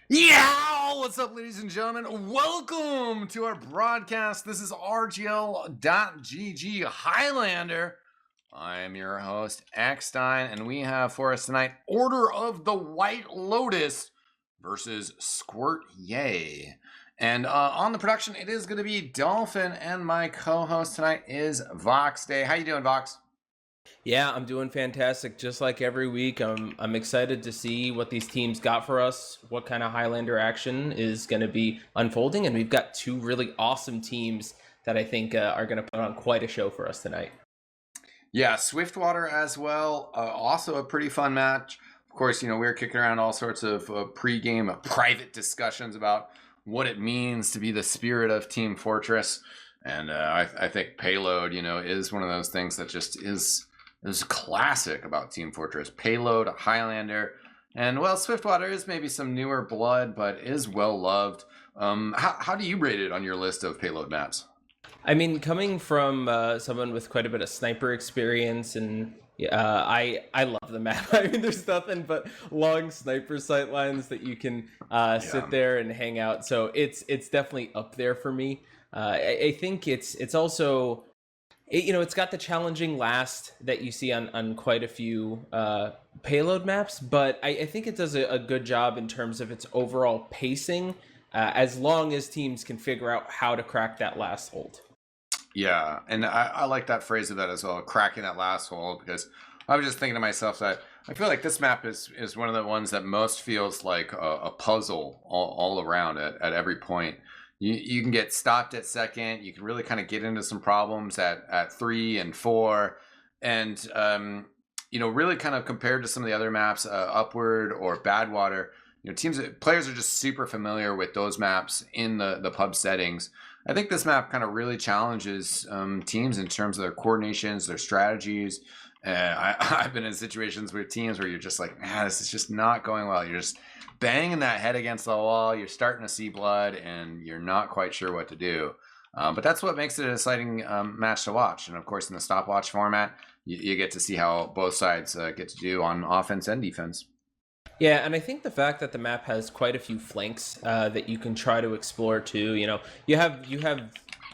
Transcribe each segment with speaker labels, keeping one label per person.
Speaker 1: Yeah, what's up, ladies and gentlemen? Welcome to our broadcast. This is RGLgg Highlander. I am your host, Eckstein, and we have for us tonight Order of the White Lotus versus squirtyay. And on the production, it is going to be Dolphin, and my co-host tonight is Vox Day. How you doing, Vox?
Speaker 2: Yeah, I'm doing fantastic. Just like every week, I'm excited to see what these teams got for us, what kind of Highlander action is going to be unfolding, and we've got two really awesome teams that I think are going to put on quite a show for us tonight.
Speaker 1: Yeah, Swiftwater as well. Also a pretty fun match. Of course, we were kicking around all sorts of pre-game private discussions about what it means to be the spirit of Team Fortress. And I think Payload, is one of those things that just is classic about Team Fortress. Payload, Highlander, and well, Swiftwater is maybe some newer blood, but is well loved. How do you rate it on your list of Payload maps?
Speaker 2: I mean, coming from someone with quite a bit of sniper experience, and I love the map. I mean, there's nothing but long sniper sight lines that you can sit there and hang out. So it's definitely up there for me. I think it's also it's got the challenging last that you see on quite a few payload maps, but I think it does a good job in terms of its overall pacing, as long as teams can figure out how to crack that last hold.
Speaker 1: Yeah, and I like that phrase of that as well, cracking that last hole, because I was just thinking to myself that I feel like this map is one of the ones that most feels like a puzzle all around at every point. You can get stopped at second. You can really kind of get into some problems at 3 and 4. And, really kind of compared to some of the other maps, Upward or Badwater, players are just super familiar with those maps in the pub settings. I think this map kind of really challenges teams in terms of their coordinations, their strategies. I've been in situations with teams where you're just like, this is just not going well. You're just banging that head against the wall. You're starting to see blood, and you're not quite sure what to do. But that's what makes it an exciting match to watch. And of course, in the stopwatch format, you get to see how both sides get to do on offense and defense.
Speaker 2: Yeah, and I think the fact that the map has quite a few flanks that you can try to explore too. You have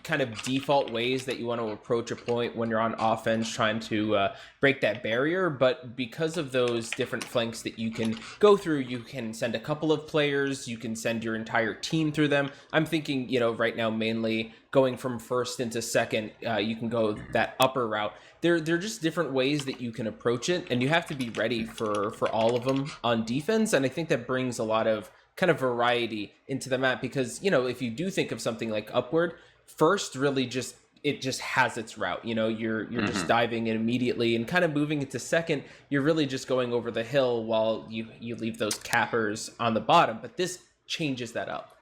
Speaker 2: kind of default ways that you want to approach a point when you're on offense trying to break that barrier, but because of those different flanks that you can go through, you can send a couple of players, you can send your entire team through them. I'm thinking, right now mainly going from first into second, you can go that upper route. They're just different ways that you can approach it, and you have to be ready for all of them on defense, and I think that brings a lot of kind of variety into the map, because if you do think of something like Upward, first really just has its route. You're just diving in immediately, and kind of moving into second, you're really just going over the hill while you leave those cappers on the bottom. But this changes that up.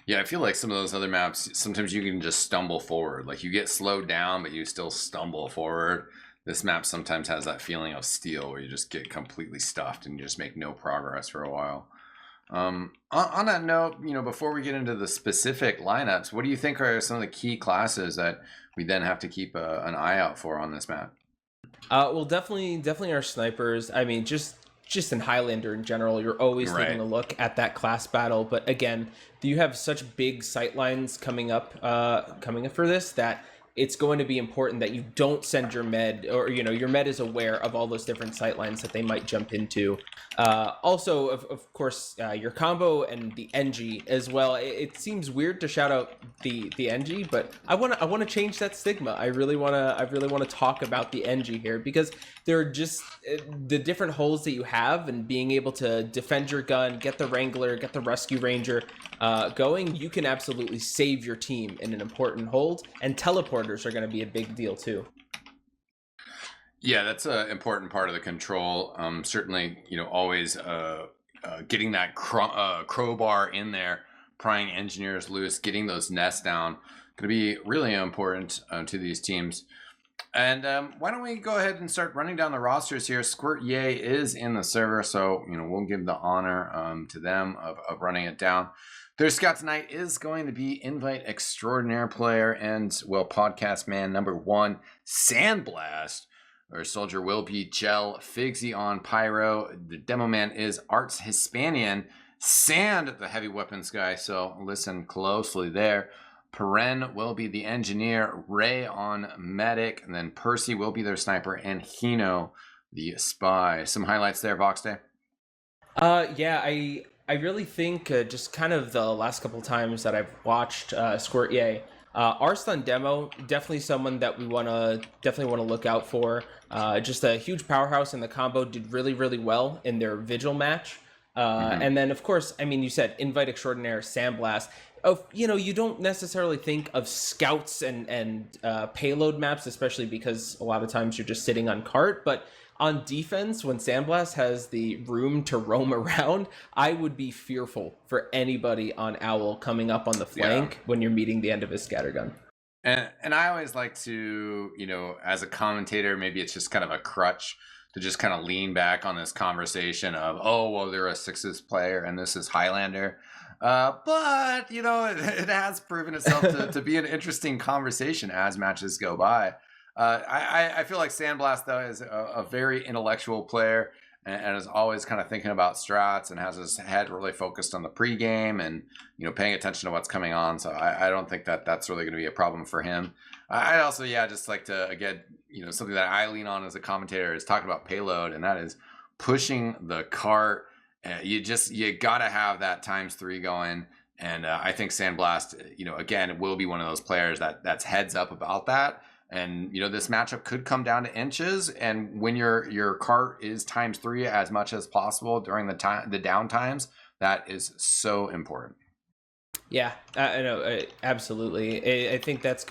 Speaker 1: Yeah, I feel like some of those other maps, sometimes you can just stumble forward. Like you get slowed down, but you still stumble forward. This map sometimes has that feeling of steel where you just get completely stuffed and you just make no progress for a while. On that note, before we get into the specific lineups, what do you think are some of the key classes that we then have to keep an eye out for on this map?
Speaker 2: Well, definitely our snipers. I mean, just in Highlander in general, you're always taking a look at that class battle. But again, you have such big sight lines coming up for this, that it's going to be important that you don't send your med, or your med is aware of all those different sight lines that they might jump into. Also, of course, your combo and the NG as well. It seems weird to shout out the NG, but I want to change that stigma. I really want to talk about the NG here, because they're just the different holes that you have, and being able to defend your gun, get the Wrangler, get the Rescue Ranger going. You can absolutely save your team in an important hold, and teleporters are going to be a big deal too.
Speaker 1: Yeah, that's an important part of the control. Certainly, always getting that crowbar in there, prying engineers loose, getting those nests down, going to be really important to these teams. And why don't we go ahead and start running down the rosters here? squirtyay is in the server, so we'll give the honor to them of running it down. Their scout tonight is going to be Invite Extraordinaire player and, podcast man number 1, Sandblast. Our soldier will be Gel Figsy on Pyro. The demo man is Arts Hispanian. Sand, the heavy weapons guy. So listen closely there. Peren will be the engineer, Ray on medic, and then Percy will be their sniper, and Hino the spy. Some highlights there, Vox Day.
Speaker 2: Yeah, I really think just kind of the last couple times that I've watched squirtyay, Arslan demo definitely someone that we definitely want to look out for. Just a huge powerhouse, and the combo did really well in their Vigil match. And then of course, I mean, you said invite extraordinaire Sandblast. You don't necessarily think of scouts and payload maps, especially because a lot of times you're just sitting on cart. But on defense, when Sandblast has the room to roam around, I would be fearful for anybody on Owl coming up on the flank when you're meeting the end of his scattergun.
Speaker 1: And I always like to, as a commentator, maybe it's just kind of a crutch to just kind of lean back on this conversation of, oh, well, they're a sixes player and this is Highlander. But, it has proven itself to be an interesting conversation as matches go by. I feel like Sandblast, though, is a very intellectual player and is always kind of thinking about strats and has his head really focused on the pregame and, paying attention to what's coming on. So I don't think that that's really going to be a problem for him. I also, just like to, again, something that I lean on as a commentator is talking about payload, and that is pushing the cart. You got to have that ×3 going. And I think Sandblast, again, will be one of those players that's heads up about that. And, this matchup could come down to inches. And when your cart is ×3 as much as possible during the down times, that is so important.
Speaker 2: Yeah, I know, absolutely. I think that's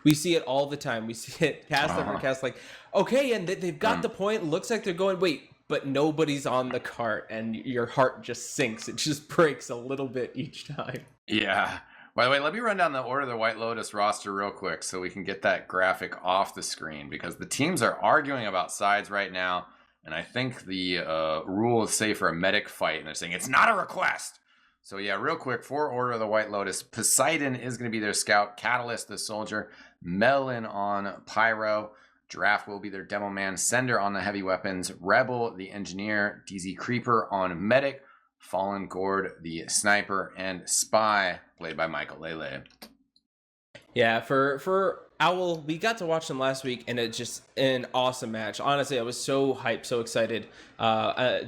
Speaker 2: we see it all the time. We see it cast over cast, like, okay, and they've got the point. Looks like they're going, wait, but nobody's on the cart, and your heart just sinks. It just breaks a little bit each time.
Speaker 1: Yeah. By the way, let me run down the Order of the White Lotus roster real quick so we can get that graphic off the screen, because the teams are arguing about sides right now, and I think the rule is safe for a medic fight, and they're saying it's not a request. So yeah, real quick, for Order of the White Lotus, Poseidon is going to be their scout, Catalyst the soldier, Melon on pyro, Giraffe will be their demo man, Sender on the heavy weapons, Rebel the engineer, DZ Creeper on medic, Fallen Gord the sniper, and Spy played by Michael Lele.
Speaker 2: Yeah, for Owl, we got to watch them last week, and it's just an awesome match. Honestly, I was so hyped, so excited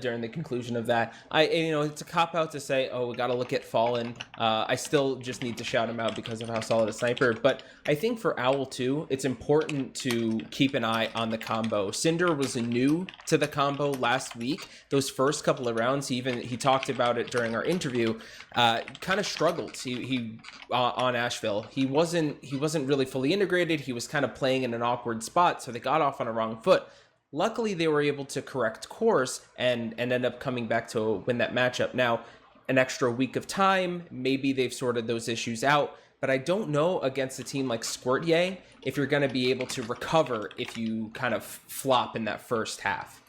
Speaker 2: during the conclusion of that. It's a cop-out to say, oh, we got to look at Fallen. I still just need to shout him out because of how solid a sniper. But I think for Owl, too, it's important to keep an eye on the combo. Cinder was new to the combo last week. Those first couple of rounds, he talked about it during our interview, kind of struggled he on Asheville. He wasn't really fully integrated. He was kind of playing in an awkward spot, so they got off on a wrong foot. Luckily, they were able to correct course and end up coming back to win that matchup. Now, an extra week of time, maybe they've sorted those issues out, but I don't know against a team like squirtyay if you're going to be able to recover if you kind of flop in that first half.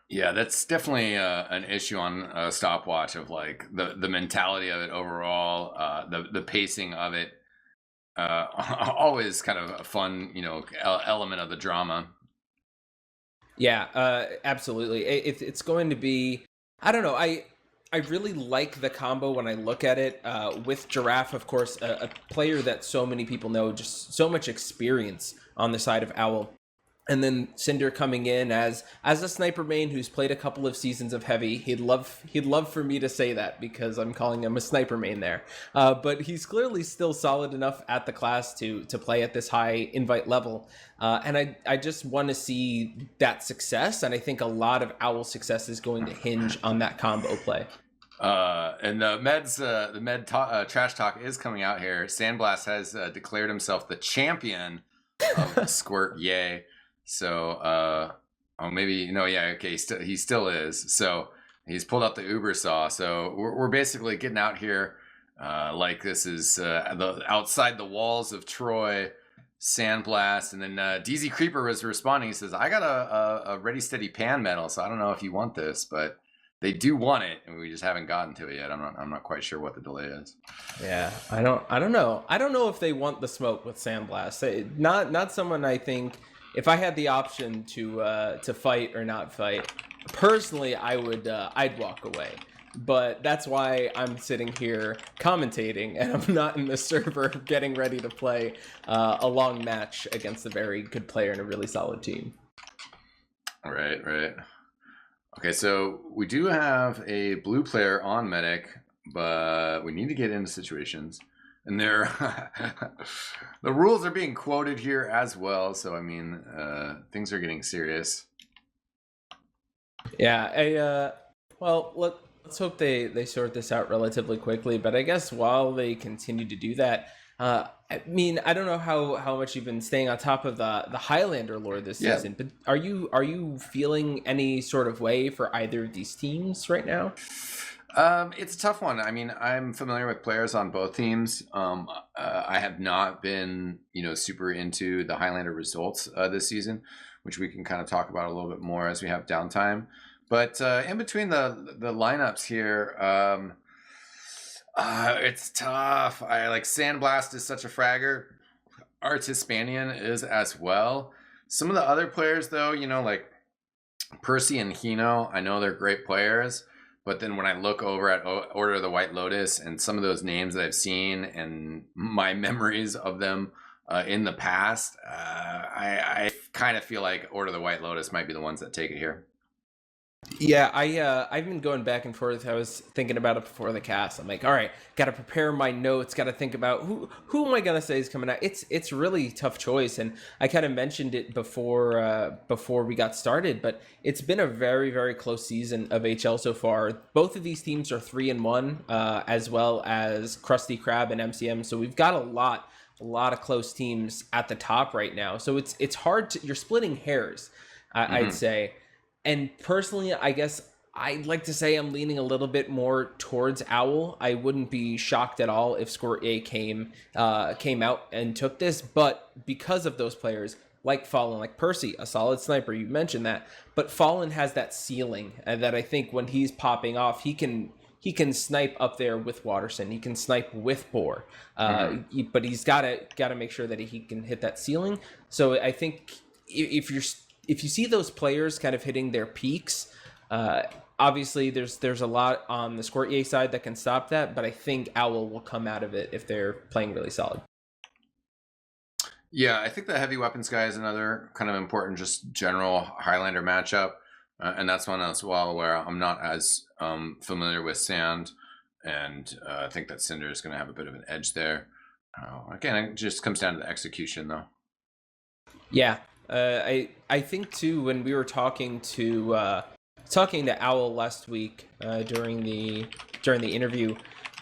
Speaker 1: Yeah, that's definitely an issue on a stopwatch of like the mentality of it overall, the pacing of it. Always kind of a fun, element of the drama.
Speaker 2: Yeah, absolutely. It's going to be, I don't know. I really like the combo when I look at it with Giraffe, of course, a player that so many people know, just so much experience on the side of Owl. And then Cinder coming in as a sniper main who's played a couple of seasons of heavy. He'd love for me to say that because I'm calling him a sniper main there. But he's clearly still solid enough at the class to play at this high invite level. And I just want to see that success. And I think a lot of Owl success is going to hinge on that combo play.
Speaker 1: And the med trash talk is coming out here. Sandblast has declared himself the champion of squirtyay. So, he still is. So he's pulled out the Uber saw. So we're basically getting out here like this is outside the walls of Troy, Sandblast. And then DZ Creeper was responding. He says, I got a Ready Steady Pan medal, so I don't know if you want this, but they do want it, and we just haven't gotten to it yet. I'm not quite sure what the delay is.
Speaker 2: Yeah, I don't know. I don't know if they want the smoke with Sandblast. Not someone I think. If I had the option to fight or not fight, personally, I'd walk away. But that's why I'm sitting here commentating, and I'm not in the server getting ready to play a long match against a very good player and a really solid team.
Speaker 1: Right. Okay, so we do have a blue player on medic, but we need to get into situations. And there, the rules are being quoted here as well. So, I mean, things are getting serious.
Speaker 2: Yeah, well, let's hope they sort this out relatively quickly. But I guess while they continue to do that, I mean, I don't know how much you've been staying on top of the Highlander lore this season, but are you feeling any sort of way for either of these teams right now?
Speaker 1: It's a tough one. I mean, I'm familiar with players on both teams. I have not been, super into the Highlander results this season, which we can kind of talk about a little bit more as we have downtime. But in between the lineups here, it's tough. I like Sandblast is such a fragger. Arts Hispanian is as well. Some of the other players, though, like Percy and Hino, I know they're great players. But then when I look over at Order of the White Lotus and some of those names that I've seen and my memories of them in the past, I kind of feel like Order of the White Lotus might be the ones that take it here.
Speaker 2: Yeah, I've been going back and forth. I was thinking about it before the cast. I'm like, all right, got to prepare my notes. Got to think about who am I gonna say is coming out. It's really tough choice, and I kind of mentioned it before we got started. But it's been a very very close season of HL so far. Both of these teams are 3-1, as well as Krusty Krab and MCM. So we've got a lot of close teams at the top right now. So it's hard to, you're splitting hairs, I'd say. And personally, I guess I'd like to say I'm leaning a little bit more towards Owl. I wouldn't be shocked at all if squirtyay came out and took this, but because of those players like Fallen, like Percy, a solid sniper, you mentioned that, but Fallen has that ceiling that I think when he's popping off, he can snipe up there with Watterson. He can snipe with Boar, but he's got to make sure that he can hit that ceiling. So I think if you see those players kind of hitting their peaks, obviously there's a lot on the squirtyay side that can stop that, but I think Owl will come out of it if they're playing really solid.
Speaker 1: Yeah, I think the heavy weapons guy is another kind of important, just general Highlander matchup, and that's one as well where I'm not as familiar with Sand, and I think that Cinder is going to have a bit of an edge there. Again, it just comes down to the execution, though.
Speaker 2: Yeah. I think too when we were talking to Owl last week during the interview,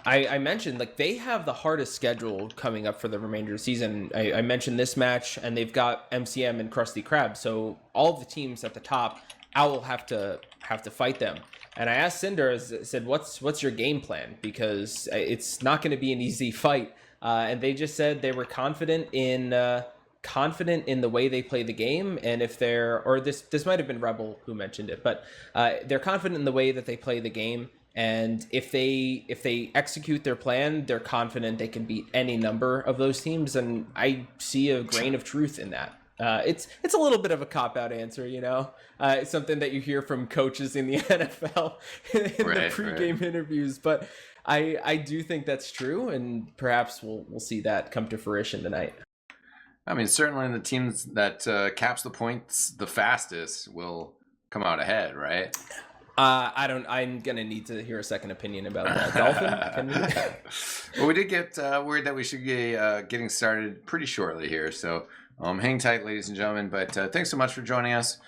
Speaker 2: I mentioned like they have the hardest schedule coming up for the remainder of the season. I mentioned this match, and they've got MCM and Krusty Krab, so all of the teams at the top, Owl have to fight them. And I asked Cinder, I said, what's your game plan, because it's not going to be an easy fight. And they just said they were confident in the way they play the game, and if this might have been Rebel who mentioned it, but they're confident in the way that they play the game, and if they execute their plan, they're confident they can beat any number of those teams. And I see a grain of truth in that. It's a little bit of a cop-out answer, it's something that you hear from coaches in the NFL in the pregame interviews, but I do think that's true, and perhaps we'll see that come to fruition tonight.
Speaker 1: I mean, certainly the teams that caps the points the fastest will come out ahead, right?
Speaker 2: I'm gonna need to hear a second opinion about that. Dolphin?
Speaker 1: Well, we did get word that we should be getting started pretty shortly here, so hang tight, ladies and gentlemen. But thanks so much for joining us.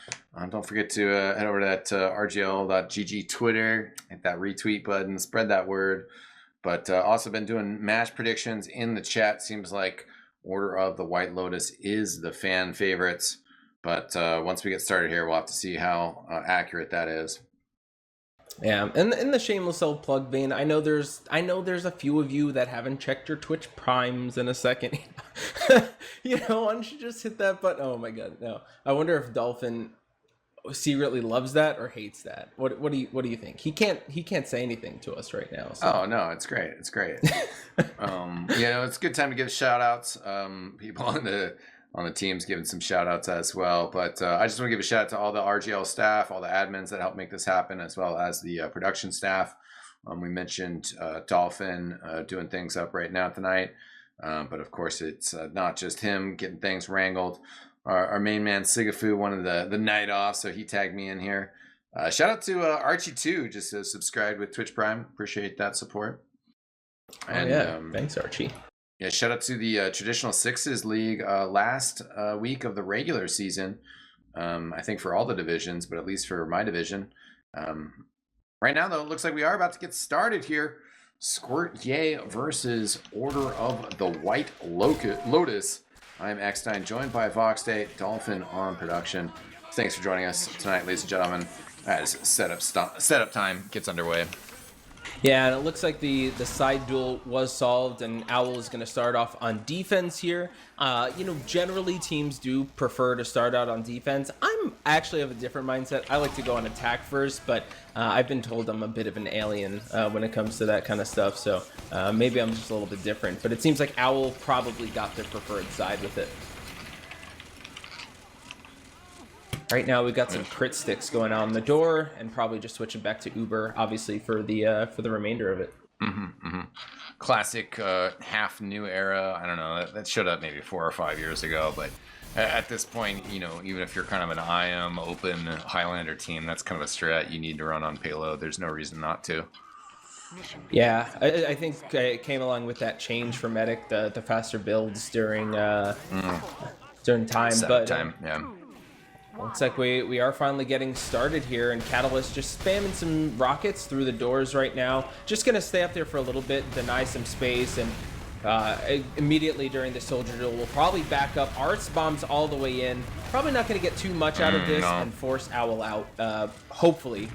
Speaker 1: Don't forget to head over to that RGLgg Twitter, hit that retweet button, spread that word. But also been doing match predictions in the chat. Seems like Order of the White Lotus is the fan favorites, but once we get started here, we'll have to see how accurate that is.
Speaker 2: Yeah, and in the shameless self-plug vein, I know there's a few of you that haven't checked your Twitch primes in a second. Why don't you just hit that button? Oh my god, no. I wonder if Dolphin secretly loves that or hates that. What do you think? He can't say anything to us right now. So.
Speaker 1: Oh no, it's great. It's a good time to give shout outs. People on the on the teams, giving some shout outs as well. But I just want to give a shout out to all the RGL staff, all the admins that helped make this happen, as well as the production staff. We mentioned Dolphin doing things up right now tonight. But of course, it's not just him getting things wrangled. Our main man, Sigafu, wanted the night off, so he tagged me in here. Shout out to Archie2, just subscribed with Twitch Prime. Appreciate that support. And,
Speaker 2: thanks, Archie.
Speaker 1: Yeah, shout out to the Traditional Sixes League last week of the regular season. I think for all the divisions, but at least for my division. Right now, though, it looks like we are about to get started here. squirtyay versus Order of the White Lotus. I'm Eckstein, joined by Voxday, Dolphin on production. Thanks for joining us tonight, ladies and gentlemen, as setup time gets underway.
Speaker 2: Yeah, and it looks like the side duel was solved, and Owl is going to start off on defense here. Generally teams do prefer to start out on defense. I'm actually of a different mindset. I like to go on attack first, but I've been told I'm a bit of an alien when it comes to that kind of stuff, so maybe I'm just a little bit different. But it seems like Owl probably got their preferred side with it. Right now we've got some crit sticks going on the door, and probably just switching back to Uber, obviously for the remainder of it.
Speaker 1: Classic half new era. I don't know. That showed up maybe 4 or 5 years ago, but at this point, even if you're kind of an IM open Highlander team, that's kind of a strat you need to run on payload. There's no reason not to.
Speaker 2: Yeah, I think it came along with that change for medic, the faster builds during time, but
Speaker 1: yeah.
Speaker 2: Looks like we are finally getting started here, and Catalyst just spamming some rockets through the doors right now. Just going to stay up there for a little bit, deny some space, and immediately during the soldier duel, we'll probably back up. Arts bombs all the way in. Probably not going to get too much out of this and force Owl out, hopefully,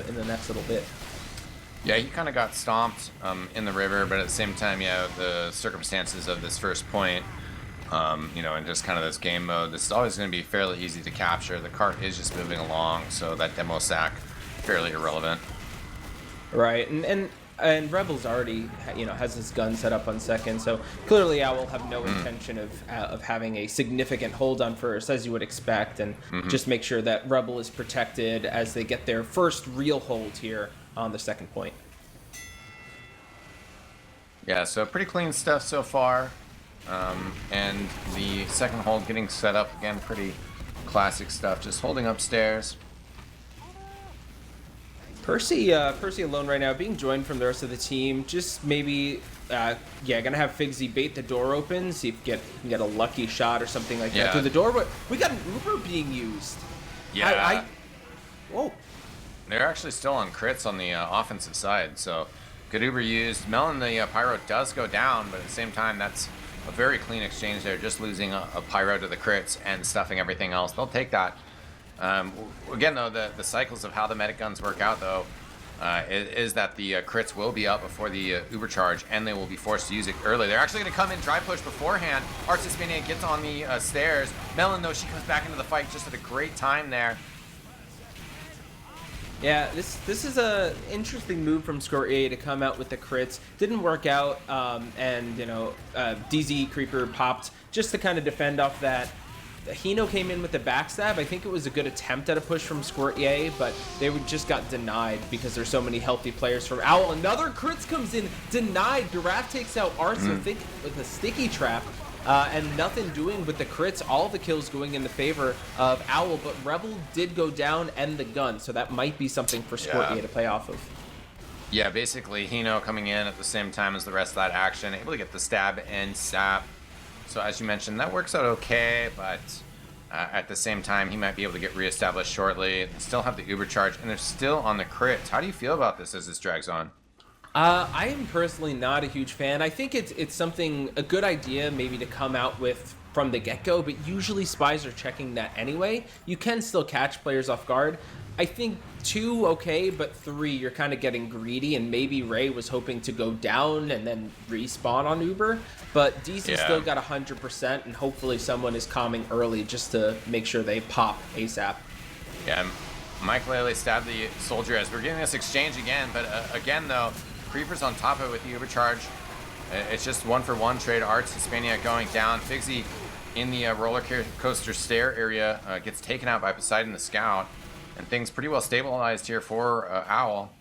Speaker 2: in the next little bit.
Speaker 1: Yeah, he kind of got stomped in the river, but at the same time, the circumstances of this first point, and just kind of this game mode, this is always going to be fairly easy to capture. The cart is just moving along, so that demo sack, fairly irrelevant.
Speaker 2: Right, and Rebel's already, has his gun set up on second, so clearly Owl have no intention of having a significant hold on first, as you would expect, and just make sure that Rebel is protected as they get their first real hold here on the second point.
Speaker 1: Yeah, so pretty clean stuff so far. And the second hold getting set up again, pretty classic stuff, just holding upstairs.
Speaker 2: Percy alone right now, being joined from the rest of the team. Just maybe, gonna have Figsy bait the door open, see if you can get a lucky shot or something like that through the door. But we got an Uber being used.
Speaker 1: Yeah.
Speaker 2: Whoa.
Speaker 1: They're actually still on crits on the offensive side, so good Uber used. Melon, the Pyro does go down, but at the same time, that's a very clean exchange there, just losing a Pyro to the crits and stuffing everything else. They'll take that. Again, though, the cycles of how the medic guns work out, though, is that the crits will be up before the Uber charge, and they will be forced to use it early. They're actually going to come in dry push beforehand. Artis Mania gets on the stairs. Melon, though, she comes back into the fight just at a great time there.
Speaker 2: Yeah, this is a interesting move from squirtyay to come out with the crits. Didn't work out, and DZ Creeper popped just to kind of defend off that. Hino came in with the backstab. I think it was a good attempt at a push from squirtyay, but they just got denied because there's so many healthy players from Owl. Another crits comes in, denied. Giraffe takes out Arts with a sticky trap. And nothing doing with the crits, all the kills going in the favor of Owl, but Rebel did go down and the gun, so that might be something for squirtyay to play off of.
Speaker 1: Yeah, basically Hino coming in at the same time as the rest of that action, able to get the stab and sap. So as you mentioned, that works out okay, but at the same time, he might be able to get reestablished shortly. They still have the Uber charge, and they're still on the crits. How do you feel about this as this drags on?
Speaker 2: I am personally not a huge fan. I think it's a good idea maybe to come out with from the get-go, but usually spies are checking that anyway. You can still catch players off guard. I think 2, okay, but 3, you're kind of getting greedy, and maybe Ray was hoping to go down and then respawn on Uber, but DC still got 100%, and hopefully someone is calming early just to make sure they pop ASAP.
Speaker 1: Yeah, Mike Lely stabbed the soldier as we're getting this exchange again, but again, though, Creeper's on top of it with the Uber charge. It's just 1-for-1 trade. Arts Hispania going down. Figsy in the roller coaster stair area gets taken out by Poseidon the Scout, and things pretty well stabilized here for Owl.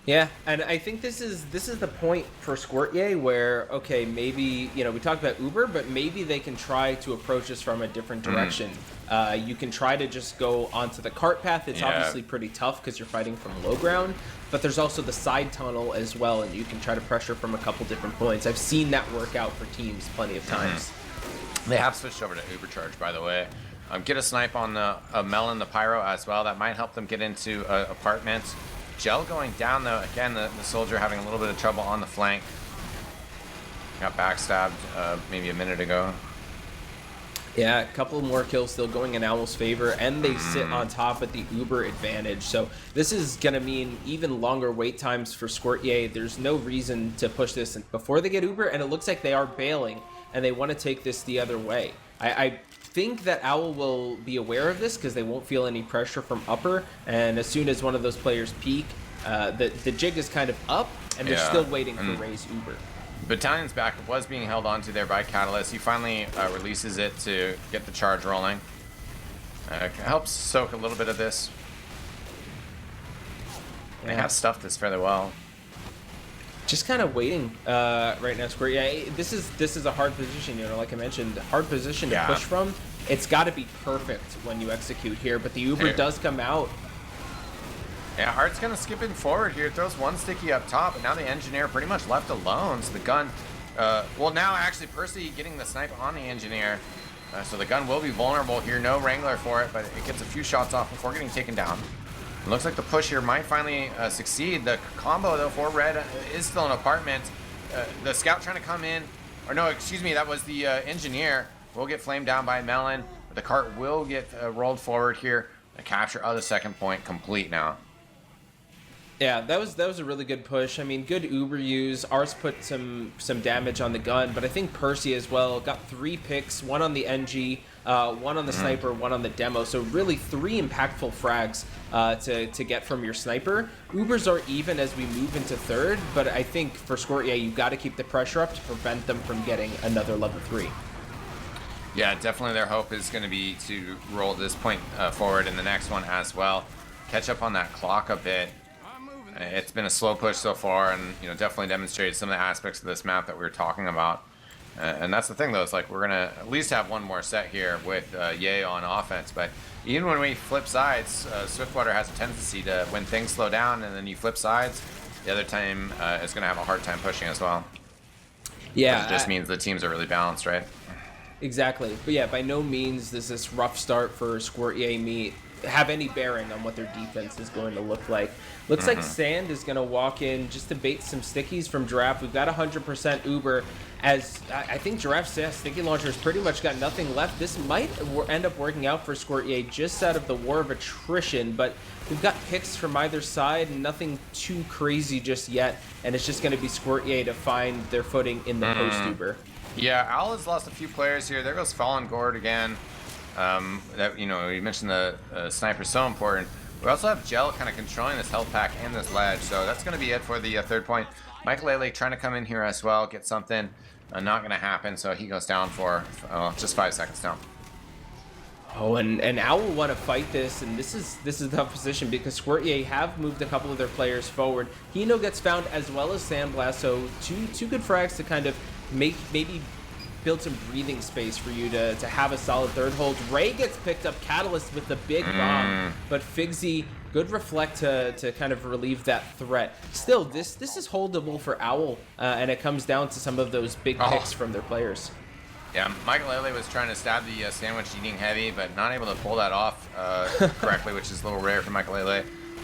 Speaker 2: Yeah, and I think this is the point for squirtyay where, okay, maybe, you know, we talked about Uber, but maybe they can try to approach this from a different direction. You can try to just go onto the cart path. It's obviously pretty tough because you're fighting from low ground, but there's also the side tunnel as well, and you can try to pressure from a couple different points. I've seen that work out for teams plenty of times.
Speaker 1: They have switched over to Uber Charge, by the way. Get a snipe on the Melon, the Pyro as well. That might help them get into apartments. Gel going down, though. Again, the soldier having a little bit of trouble on the flank. Got backstabbed maybe a minute ago.
Speaker 2: Yeah, a couple more kills still going in Owl's favor, and they sit on top at the Uber advantage. So this is going to mean even longer wait times for squirtyay. There's no reason to push this before they get Uber, and it looks like they are bailing, and they want to take this the other way. I think that Owl will be aware of this because they won't feel any pressure from upper, and as soon as one of those players peak, the jig is kind of up, and they're still waiting for Ray's Uber.
Speaker 1: Battalion's back was being held onto there by Catalyst. He finally releases it to get the charge rolling. Helps soak a little bit of this. They have stuffed this fairly well.
Speaker 2: Just kind of waiting right now, Square. Yeah, this is a hard position, you know, like I mentioned, hard position to push from. It's got to be perfect when you execute here, but the Uber does come out.
Speaker 1: Yeah, Art's kind of skipping forward here. Throws one sticky up top, and now the Engineer pretty much left alone. So the gun, well, now actually Percy getting the snipe on the Engineer. So the gun will be vulnerable here. No Wrangler for it, but it gets a few shots off before getting taken down. It looks like the push here might finally succeed. The combo, though, for Red is still an apartment. The Scout trying to come in. Or no, excuse me, that was the Engineer. Will get flamed down by Melon. The cart will get rolled forward here. The capture of the second point complete now.
Speaker 2: Yeah, that was a really good push. I mean, good Uber use. Ars put some damage on the gun, but I think Percy as well got 3 picks, one on the NG, one on the sniper, one on the demo. So really 3 impactful frags to get from your sniper. Ubers are even as we move into third, but I think for squirtyay, you've got to keep the pressure up to prevent them from getting another level 3.
Speaker 1: Yeah, definitely their hope is going to be to roll this point forward in the next one as well. Catch up on that clock a bit. It's been a slow push so far, and you know, definitely demonstrated some of the aspects of this map that we were talking about. And that's the thing, though. It's like we're gonna at least have one more set here with Ye on offense. But even when we flip sides, Swiftwater has a tendency to, when things slow down and then you flip sides, the other team is gonna have a hard time pushing as well.
Speaker 2: Yeah,
Speaker 1: but it just means the teams are really balanced, right?
Speaker 2: Exactly. But yeah, by no means does this rough start for squirtyay have any bearing on what their defense is going to look like. Looks like Sand is going to walk in just to bait some stickies from Giraffe. We've got 100% Uber, as I think Giraffe's sticky launcher's pretty much got nothing left. This might end up working out for squirtyay just out of the war of attrition, but we've got picks from either side, nothing too crazy just yet, and it's just going to be squirtyay to find their footing in the post Uber.
Speaker 1: Yeah, Owl has lost a few players here. There goes Fallen Gord again. That, you know, you mentioned the sniper so important. We also have Gel kind of controlling this health pack and this ledge, so that's going to be it for the third point. Michael trying to come in here as well, get something. Not going to happen, so he goes down for just 5 seconds down.
Speaker 2: Oh, and Owl will want to fight this, and this is a tough position because squirtyay have moved a couple of their players forward. Hino gets found as well as Sandblast, so two good frags to kind of maybe build some breathing space for you to have a solid third hold. Ray gets picked up, Catalyst with the big bomb, but Figsy, good reflect to kind of relieve that threat. Still, this is holdable for Owl, and it comes down to some of those big picks from their players.
Speaker 1: Yeah, Michael was trying to stab the sandwich eating heavy, but not able to pull that off correctly, which is a little rare for Michael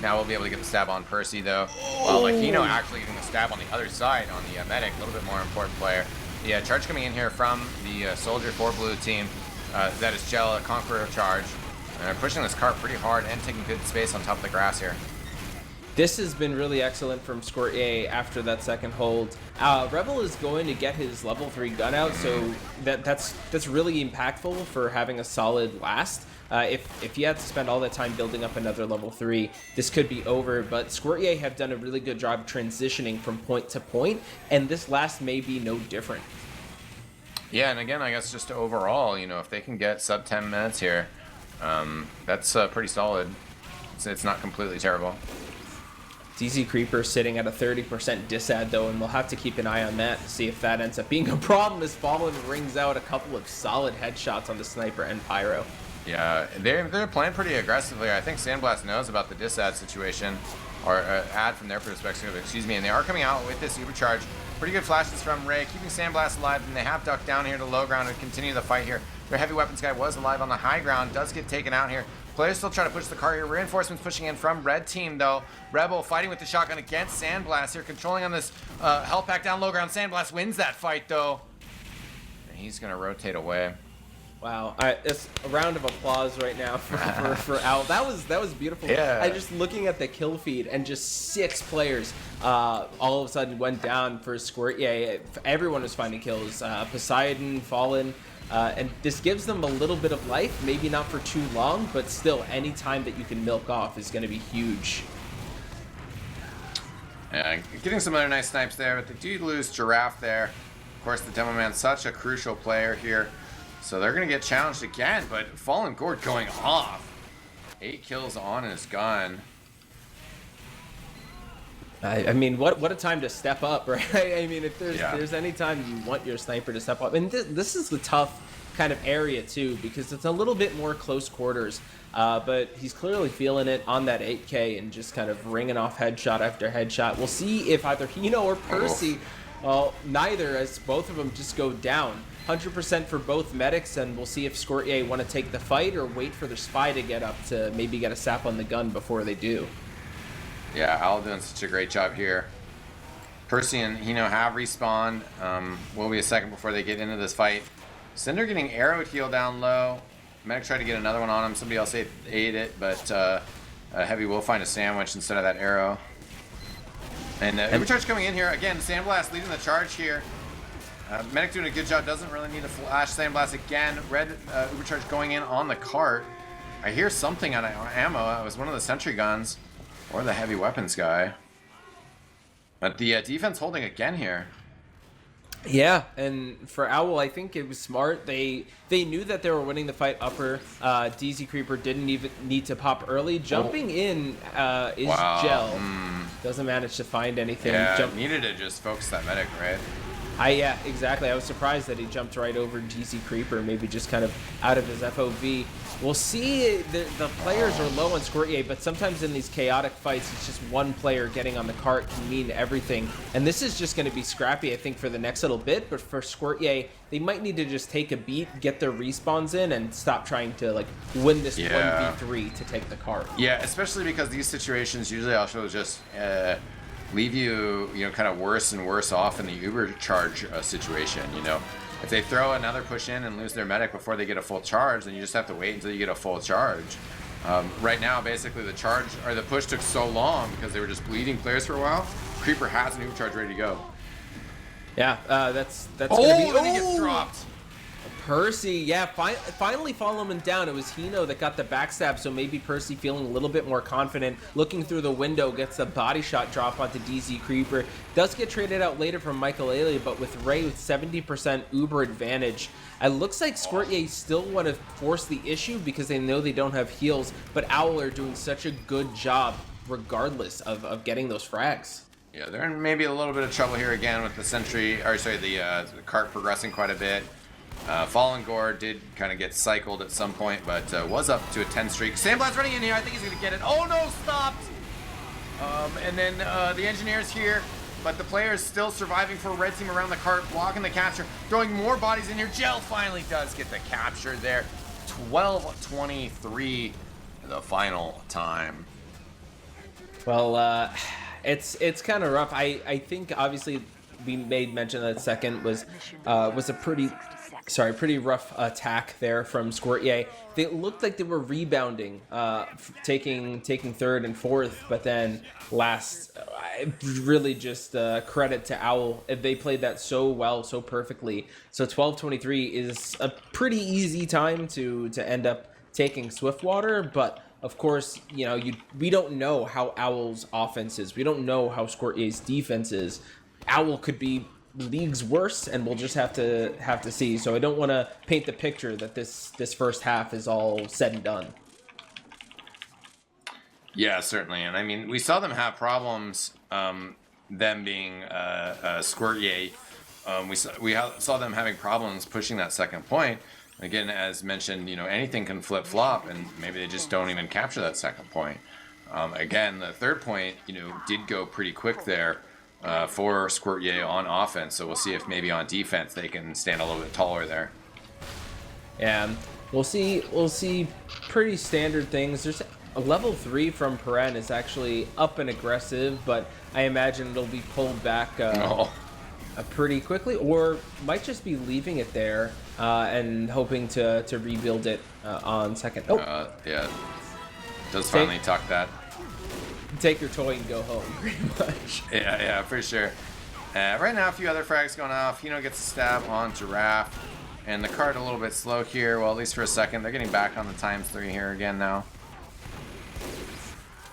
Speaker 1: Now we'll be able to get the stab on Percy, though. While Hino actually getting the stab on the other side on the medic, a little bit more important player. Yeah, charge coming in here from the soldier for blue team. That is Gel, a Conqueror charge. And they're pushing this cart pretty hard and taking good space on top of the grass here.
Speaker 2: This has been really excellent from squirtyay after that second hold. Rebel is going to get his level 3 gun out, so that's really impactful for having a solid last. If he had to spend all that time building up another level 3, this could be over, but squirtyay have done a really good job transitioning from point to point, and this last may be no different.
Speaker 1: Yeah, and again, I guess just overall, you know, if they can get sub 10 minutes here, that's pretty solid. It's not completely terrible.
Speaker 2: DZ Creeper sitting at a 30% disad though, and we'll have to keep an eye on that to see if that ends up being a problem as Fallen rings out a couple of solid headshots on the sniper and pyro.
Speaker 1: Yeah, they're playing pretty aggressively. I think Sandblast knows about the disad situation, or ad from their perspective, excuse me, and they are coming out with this Ubercharge. Pretty good flashes from Ray, keeping Sandblast alive, and they have ducked down here to low ground and continue the fight here. Their heavy weapons guy was alive on the high ground, does get taken out here. Players still try to push the car here. Reinforcements pushing in from red team though. Rebel fighting with the shotgun against Sandblast here, controlling on this health pack down low ground. Sandblast wins that fight though. And he's gonna rotate away.
Speaker 2: Wow, it's a round of applause right now for Owl. That was beautiful.
Speaker 1: Yeah.
Speaker 2: I just looking at the kill feed and just 6 players all of a sudden went down for squirtyay. Everyone was finding kills. Poseidon, Fallen. And this gives them a little bit of life, maybe not for too long, but still, any time that you can milk off is going to be huge.
Speaker 1: Yeah, getting some other nice snipes there, but they do lose Giraffe there. Of course, the Demo Man's such a crucial player here, so they're going to get challenged again, but Fallen Gord going off. 8 kills on his gun.
Speaker 2: I mean, what a time to step up, right? I mean, if there's any time you want your sniper to step up, and this is the tough kind of area too, because it's a little bit more close quarters, but he's clearly feeling it on that 8K and just kind of ringing off headshot after headshot. We'll see if either Hino or Percy, well, neither, as both of them just go down. 100% for both medics, and we'll see if squirtyay want to take the fight or wait for their spy to get up to maybe get a sap on the gun before they do.
Speaker 1: Yeah, Al doing such a great job here. Percy and Hino have respawned. Will be a second before they get into this fight. Cinder getting arrowed heal down low. Medic tried to get another one on him. Somebody else ate it, but Heavy will find a sandwich instead of that arrow. And Ubercharge coming in here. Again, Sandblast leading the charge here. Medic doing a good job. Doesn't really need a flash. Sandblast again. Red Ubercharge going in on the cart. I hear something on ammo. It was one of the sentry guns. Or the heavy weapons guy. But the defense holding again here.
Speaker 2: Yeah, and for Owl, I think it was smart. They knew that they were winning the fight upper. DZ Creeper didn't even need to pop early. Jumping in is Gel. Doesn't manage to find anything.
Speaker 1: Yeah, needed to just focus that medic, right?
Speaker 2: Yeah, exactly. I was surprised that he jumped right over DZ Creeper, maybe just kind of out of his FOV. We'll see. The players are low on squirtyay, but sometimes in these chaotic fights, it's just one player getting on the cart can mean everything. And this is just going to be scrappy, I think, for the next little bit. But for squirtyay, they might need to just take a beat, get their respawns in, and stop trying to like win this 1v3 to take the cart.
Speaker 1: Yeah, especially because these situations usually also just leave you, kind of worse and worse off in the Ubercharge situation, If they throw another push in and lose their medic before they get a full charge, then you just have to wait until you get a full charge. Right now, basically, the push took so long because they were just bleeding players for a while. Creeper has an Ubercharge ready to go.
Speaker 2: Yeah, that's gonna be.
Speaker 1: Then he gets dropped.
Speaker 2: Percy, yeah, finally following him down. It was Hino that got the backstab, so maybe Percy feeling a little bit more confident. Looking through the window, gets a body shot drop onto DZ Creeper. Does get traded out later from Michael Ailey, but with Ray with 70% Uber advantage, it looks like squirtyay still want to force the issue because they know they don't have heals, but Owl are doing such a good job regardless of getting those frags.
Speaker 1: Yeah, they're in maybe a little bit of trouble here again with the the cart progressing quite a bit. Fallen Gore did kind of get cycled at some point, but was up to a 10 streak. Sandblast running in here. I think he's going to get it. Oh, no, stopped. And then the engineers here, but the players still surviving for red team around the cart, blocking the capture, throwing more bodies in here. Gel finally does get the capture there. 12:23, the final time.
Speaker 2: Well, it's kind of rough. I think obviously we made mention that second was a pretty rough attack there from squirtyay. They looked like they were rebounding, taking third and fourth, but then last, really just credit to Owl. They played that so well, so perfectly. So 12:23 is a pretty easy time to end up taking Swiftwater, but of course, we don't know how Owl's offense is. We don't know how squirtyay's defense is. Owl could be leagues worse, and we'll just have to see. So I don't want to paint the picture that this first half is all said and done.
Speaker 1: Yeah, certainly. And I mean, we saw them have problems, them being squirtyay. We saw them having problems pushing that second point. Again, as mentioned, anything can flip-flop, and maybe they just don't even capture that second point. Again, the third point, did go pretty quick there for squirtyay on offense. So we'll see if maybe on defense they can stand a little bit taller there.
Speaker 2: Yeah, we'll see pretty standard things. There's a level 3 from Paren is actually up and aggressive, but I imagine it'll be pulled back pretty quickly, or might just be leaving it there and hoping to rebuild it on second.
Speaker 1: Yeah, does finally tuck that.
Speaker 2: Take your toy and go home, pretty much.
Speaker 1: Yeah, for sure. Right now, a few other frags going off. Gets a stab on Giraffe, and the card a little bit slow here. Well, at least for a second. They're getting back on the ×3 here again now.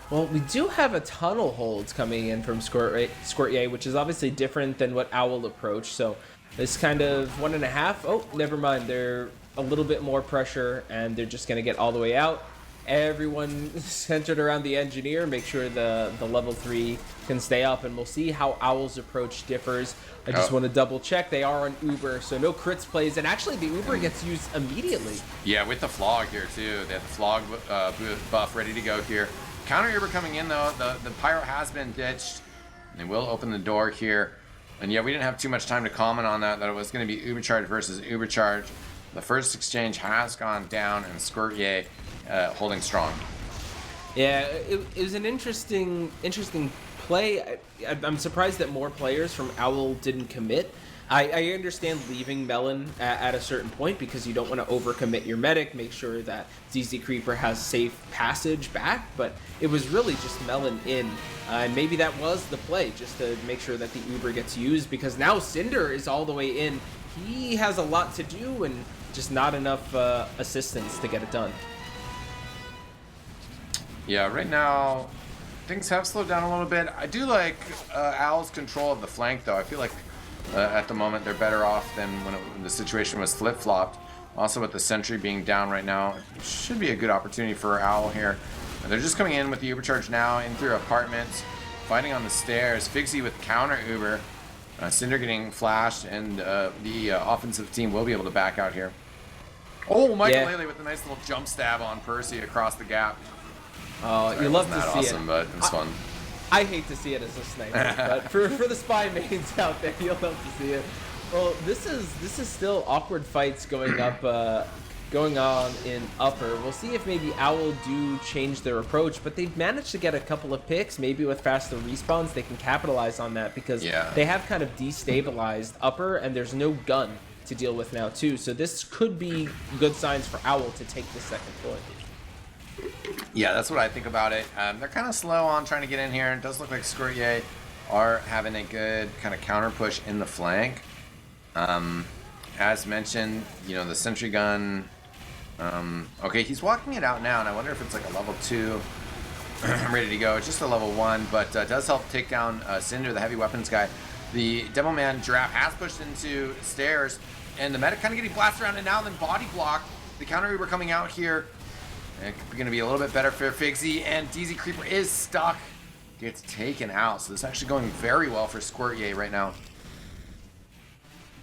Speaker 2: Well, we do have a tunnel holds coming in from squirtyay, which is obviously different than what Owl approached. So this kind of 1.5. Oh, never mind. They're a little bit more pressure, and they're just going to get all the way out. Everyone centered around the engineer, make sure the level 3 can stay up, and we'll see how Owl's approach differs. I just want to double check. They are on Uber, so no crits plays, and actually the Uber gets used immediately.
Speaker 1: Yeah, with the flog here too. They have the flog buff ready to go here. Counter Uber coming in though. The pyro has been ditched. They will open the door here. And yeah, we didn't have too much time to comment on that it was going to be Uber charge versus Uber charge. The first exchange has gone down, and squirtyay holding strong.
Speaker 2: Yeah, it was an interesting play. I'm surprised that more players from Owl didn't commit. I understand leaving Melon at a certain point because you don't want to overcommit your medic, make sure that ZZ Creeper has safe passage back, but it was really just Melon in. And maybe that was the play, just to make sure that the Uber gets used, because now Cinder is all the way in. He has a lot to do and just not enough assistance to get it done.
Speaker 1: Yeah, right now things have slowed down a little bit. I do like Owl's control of the flank, though. I feel like at the moment they're better off than when the situation was flip-flopped. Also, with the sentry being down right now, it should be a good opportunity for Owl here. And they're just coming in with the Uber charge now, in through apartments, fighting on the stairs. Figsy with counter Uber. Cinder getting flashed, and the offensive team will be able to back out here. Oh, Michael Lely with a nice little jump stab on Percy across the gap.
Speaker 2: Oh, you love to see
Speaker 1: awesome,
Speaker 2: it.
Speaker 1: But it was fun.
Speaker 2: I hate to see it as a sniper, but for the spy mains out there, you'll love to see it. Well, this is still awkward fights going on in upper. We'll see if maybe Owl do change their approach, but they've managed to get a couple of picks. Maybe with faster respawns, they can capitalize on that, because they have kind of destabilized upper, and there's no gun to deal with now too. So this could be good signs for Owl to take the second point.
Speaker 1: Yeah, that's what I think about it. They're kind of slow on trying to get in here. It does look like squirtyay are having a good kind of counter push in the flank. As mentioned, the sentry gun. Okay, he's walking it out now, and I wonder if it's like a level 2. Ready to go. It's just a level 1, but does help take down Cinder, the heavy weapons guy. The Devilman Giraffe has pushed into stairs, and the medic kind of getting blasted around, and now then body block. The counter Uber coming out here. It's going to be a little bit better for Figsy, and DZ Creeper is stuck. Gets taken out, so this is actually going very well for squirtyay right now.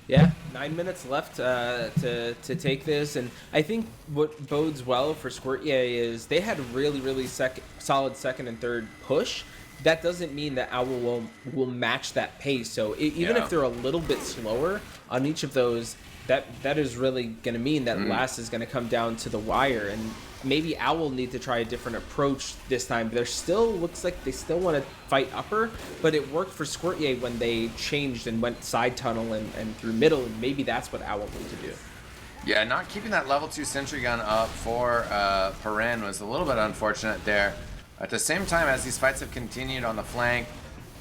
Speaker 2: Yeah, 9 minutes left to take this, and I think what bodes well for squirtyay is they had really solid second and third push. That doesn't mean that Owl will match that pace. So even if they're a little bit slower on each of those, that is really going to mean that last is going to come down to the wire, and maybe Owl need to try a different approach this time. There still looks like they still want to fight upper, but it worked for squirtyay when they changed and went side tunnel and through middle, and maybe that's what Owl needs to do.
Speaker 1: Yeah, not keeping that level 2 sentry gun up for Paren was a little bit unfortunate there. At the same time, as these fights have continued on the flank,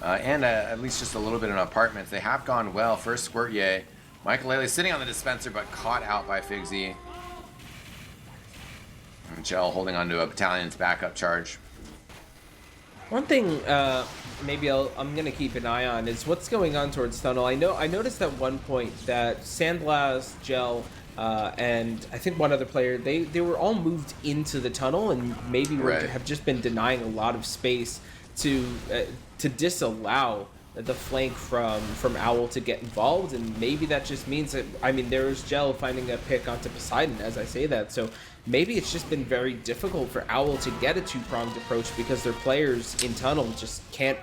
Speaker 1: and at least just a little bit in apartments, they have gone well for squirtyay. Michael Lely sitting on the dispenser, but caught out by Figsy. And Gel holding onto a battalion's backup charge.
Speaker 2: One thing I'm gonna keep an eye on is what's going on towards tunnel. I noticed at one point that Sandblast, Gel, and I think one other player, they were all moved into the tunnel and maybe have just been denying a lot of space to disallow the flank from Owl to get involved, and maybe that just means that, I mean, there's Gel finding a pick onto Poseidon as I say that, so maybe it's just been very difficult for Owl to get a two-pronged approach because their players in tunnel just can't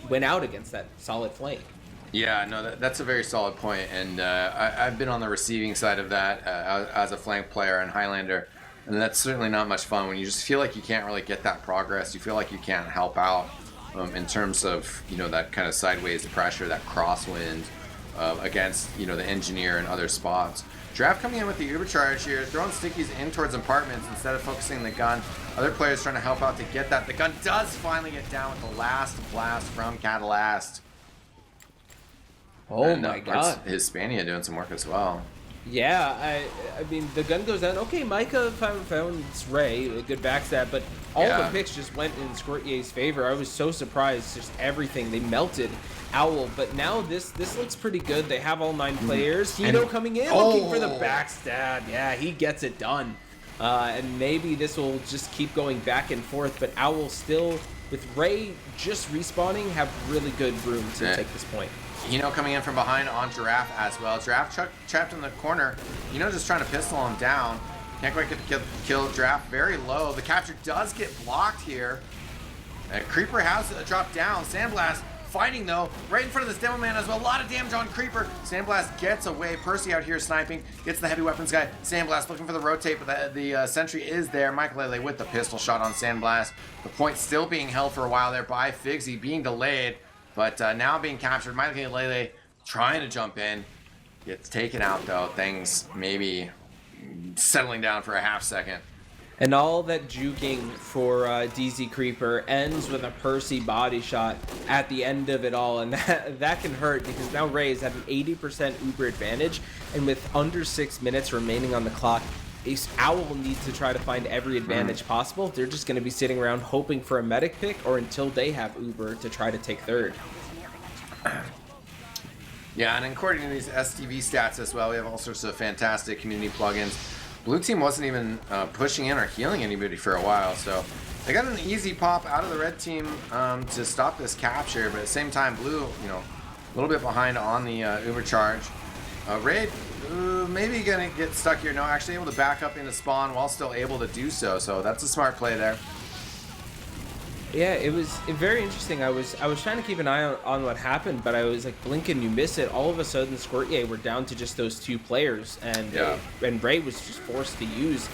Speaker 2: win out against that solid flank.
Speaker 1: Yeah, no, that's a very solid point, and I've been on the receiving side of that as a flank player in Highlander, and that's certainly not much fun when you just feel like you can't really get that progress. You feel like you can't help out in terms of, you know, that kind of sideways pressure, that crosswind against, you know, the engineer and other spots. Draft coming in with the Uber charge here, throwing stickies in towards apartments instead of focusing the gun. Other players trying to help out to get that. The gun does finally get down with the last blast from Catalast.
Speaker 2: Oh, and, my God.
Speaker 1: Hispania doing some work as well.
Speaker 2: Yeah, I mean, the gun goes down. Okay, Micah found Ray, a good backstab, but all the picks just went in squirtyay's favor. I was so surprised, just everything. They melted Owl, but now this looks pretty good. They have all 9 players. Hino coming in, looking for the backstab. Yeah, he gets it done. And maybe this will just keep going back and forth, but Owl still, with Ray just respawning, have really good room to take this point.
Speaker 1: Hino coming in from behind on Giraffe as well. Giraffe trapped in the corner. Hino just trying to pistol him down. Can't quite get the kill. Giraffe very low. The capture does get blocked here. Creeper has dropped down. Sandblast fighting though, right in front of this demo man as well. A lot of damage on Creeper. Sandblast gets away. Percy out here sniping. Gets the heavy weapons guy. Sandblast looking for the rotate, but the sentry is there. Michael with the pistol shot on Sandblast. The point still being held for a while there by Figsy, being delayed. But now being captured, Michael Lele trying to jump in. Gets taken out though. Things maybe settling down for a half second.
Speaker 2: And all that juking for DZ Creeper ends with a Percy body shot at the end of it all. And that can hurt because now Rays have an 80% Uber advantage. And with under 6 minutes remaining on the clock, Owl needs to try to find every advantage possible. They're just going to be sitting around hoping for a medic pick or until they have Uber to try to take third.
Speaker 1: Yeah, and according to these STV stats as well, we have all sorts of fantastic community plugins. Blue team wasn't even pushing in or healing anybody for a while, so they got an easy pop out of the red team to stop this capture, but at the same time, blue, you know, a little bit behind on the Uber charge. Raid maybe gonna get stuck here. No, actually able to back up into spawn while still able to do so. So that's a smart play there.
Speaker 2: Yeah, it was very interesting. I was trying to keep an eye on what happened, but I was like, blink and you miss it. All of a sudden, squirtyay were down to just those 2 players, and Ray was just forced to use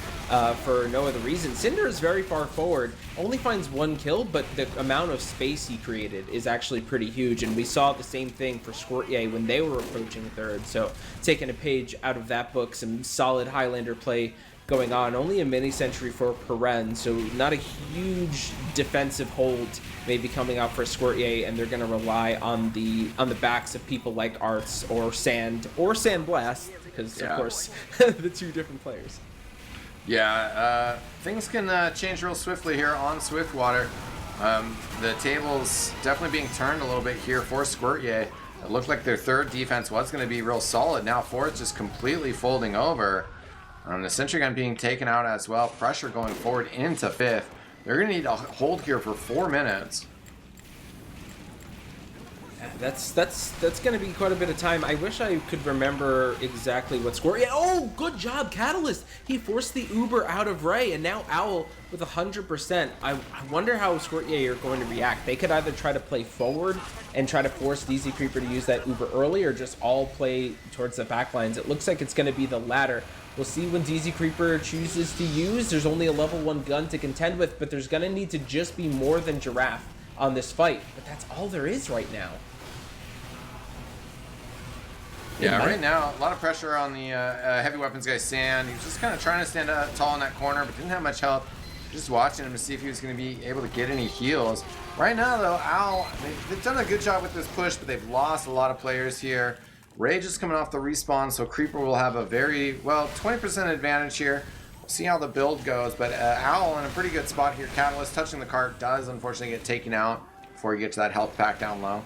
Speaker 2: for no other reason. Cinder is very far forward, only finds 1 kill, but the amount of space he created is actually pretty huge, and we saw the same thing for squirtyay when they were approaching third. So taking a page out of that book, some solid Highlander play going on. Only a mini sentry for Peren, so not a huge defensive hold maybe coming out for squirtyay, and they're going to rely on the backs of people like Arts or Sand or Sandblast, because of course the 2 different players.
Speaker 1: Yeah, things can change real swiftly here on Swiftwater. The table's definitely being turned a little bit here for squirtyay. It looked like their 3rd defense was going to be real solid. Now 4th just completely folding over. The sentry gun being taken out as well. Pressure going forward into 5th. They're going to need a hold here for 4 minutes.
Speaker 2: That's going to be quite a bit of time. I wish I could remember exactly what score. Yeah, oh, good job, Catalyst. He forced the Uber out of Ray, and now Owl with 100%. I wonder how squirtyay are going to react. They could either try to play forward and try to force DZ Creeper to use that Uber early, or just all play towards the back lines. It looks like it's going to be the latter. We'll see when DZ Creeper chooses to use. There's only a level 1 gun to contend with, but there's going to need to just be more than Giraffe on this fight. But that's all there is right now.
Speaker 1: Yeah, right now, a lot of pressure on the heavy weapons guy, Sand. He was just kind of trying to stand tall in that corner, but didn't have much help. Just watching him to see if he was going to be able to get any heals. Right now, though, Owl, they've done a good job with this push, but they've lost a lot of players here. Rage is coming off the respawn, so Creeper will have a very, well, 20% advantage here. We'll see how the build goes, but Owl in a pretty good spot here. Catalyst touching the cart does unfortunately get taken out before you get to that health pack down low.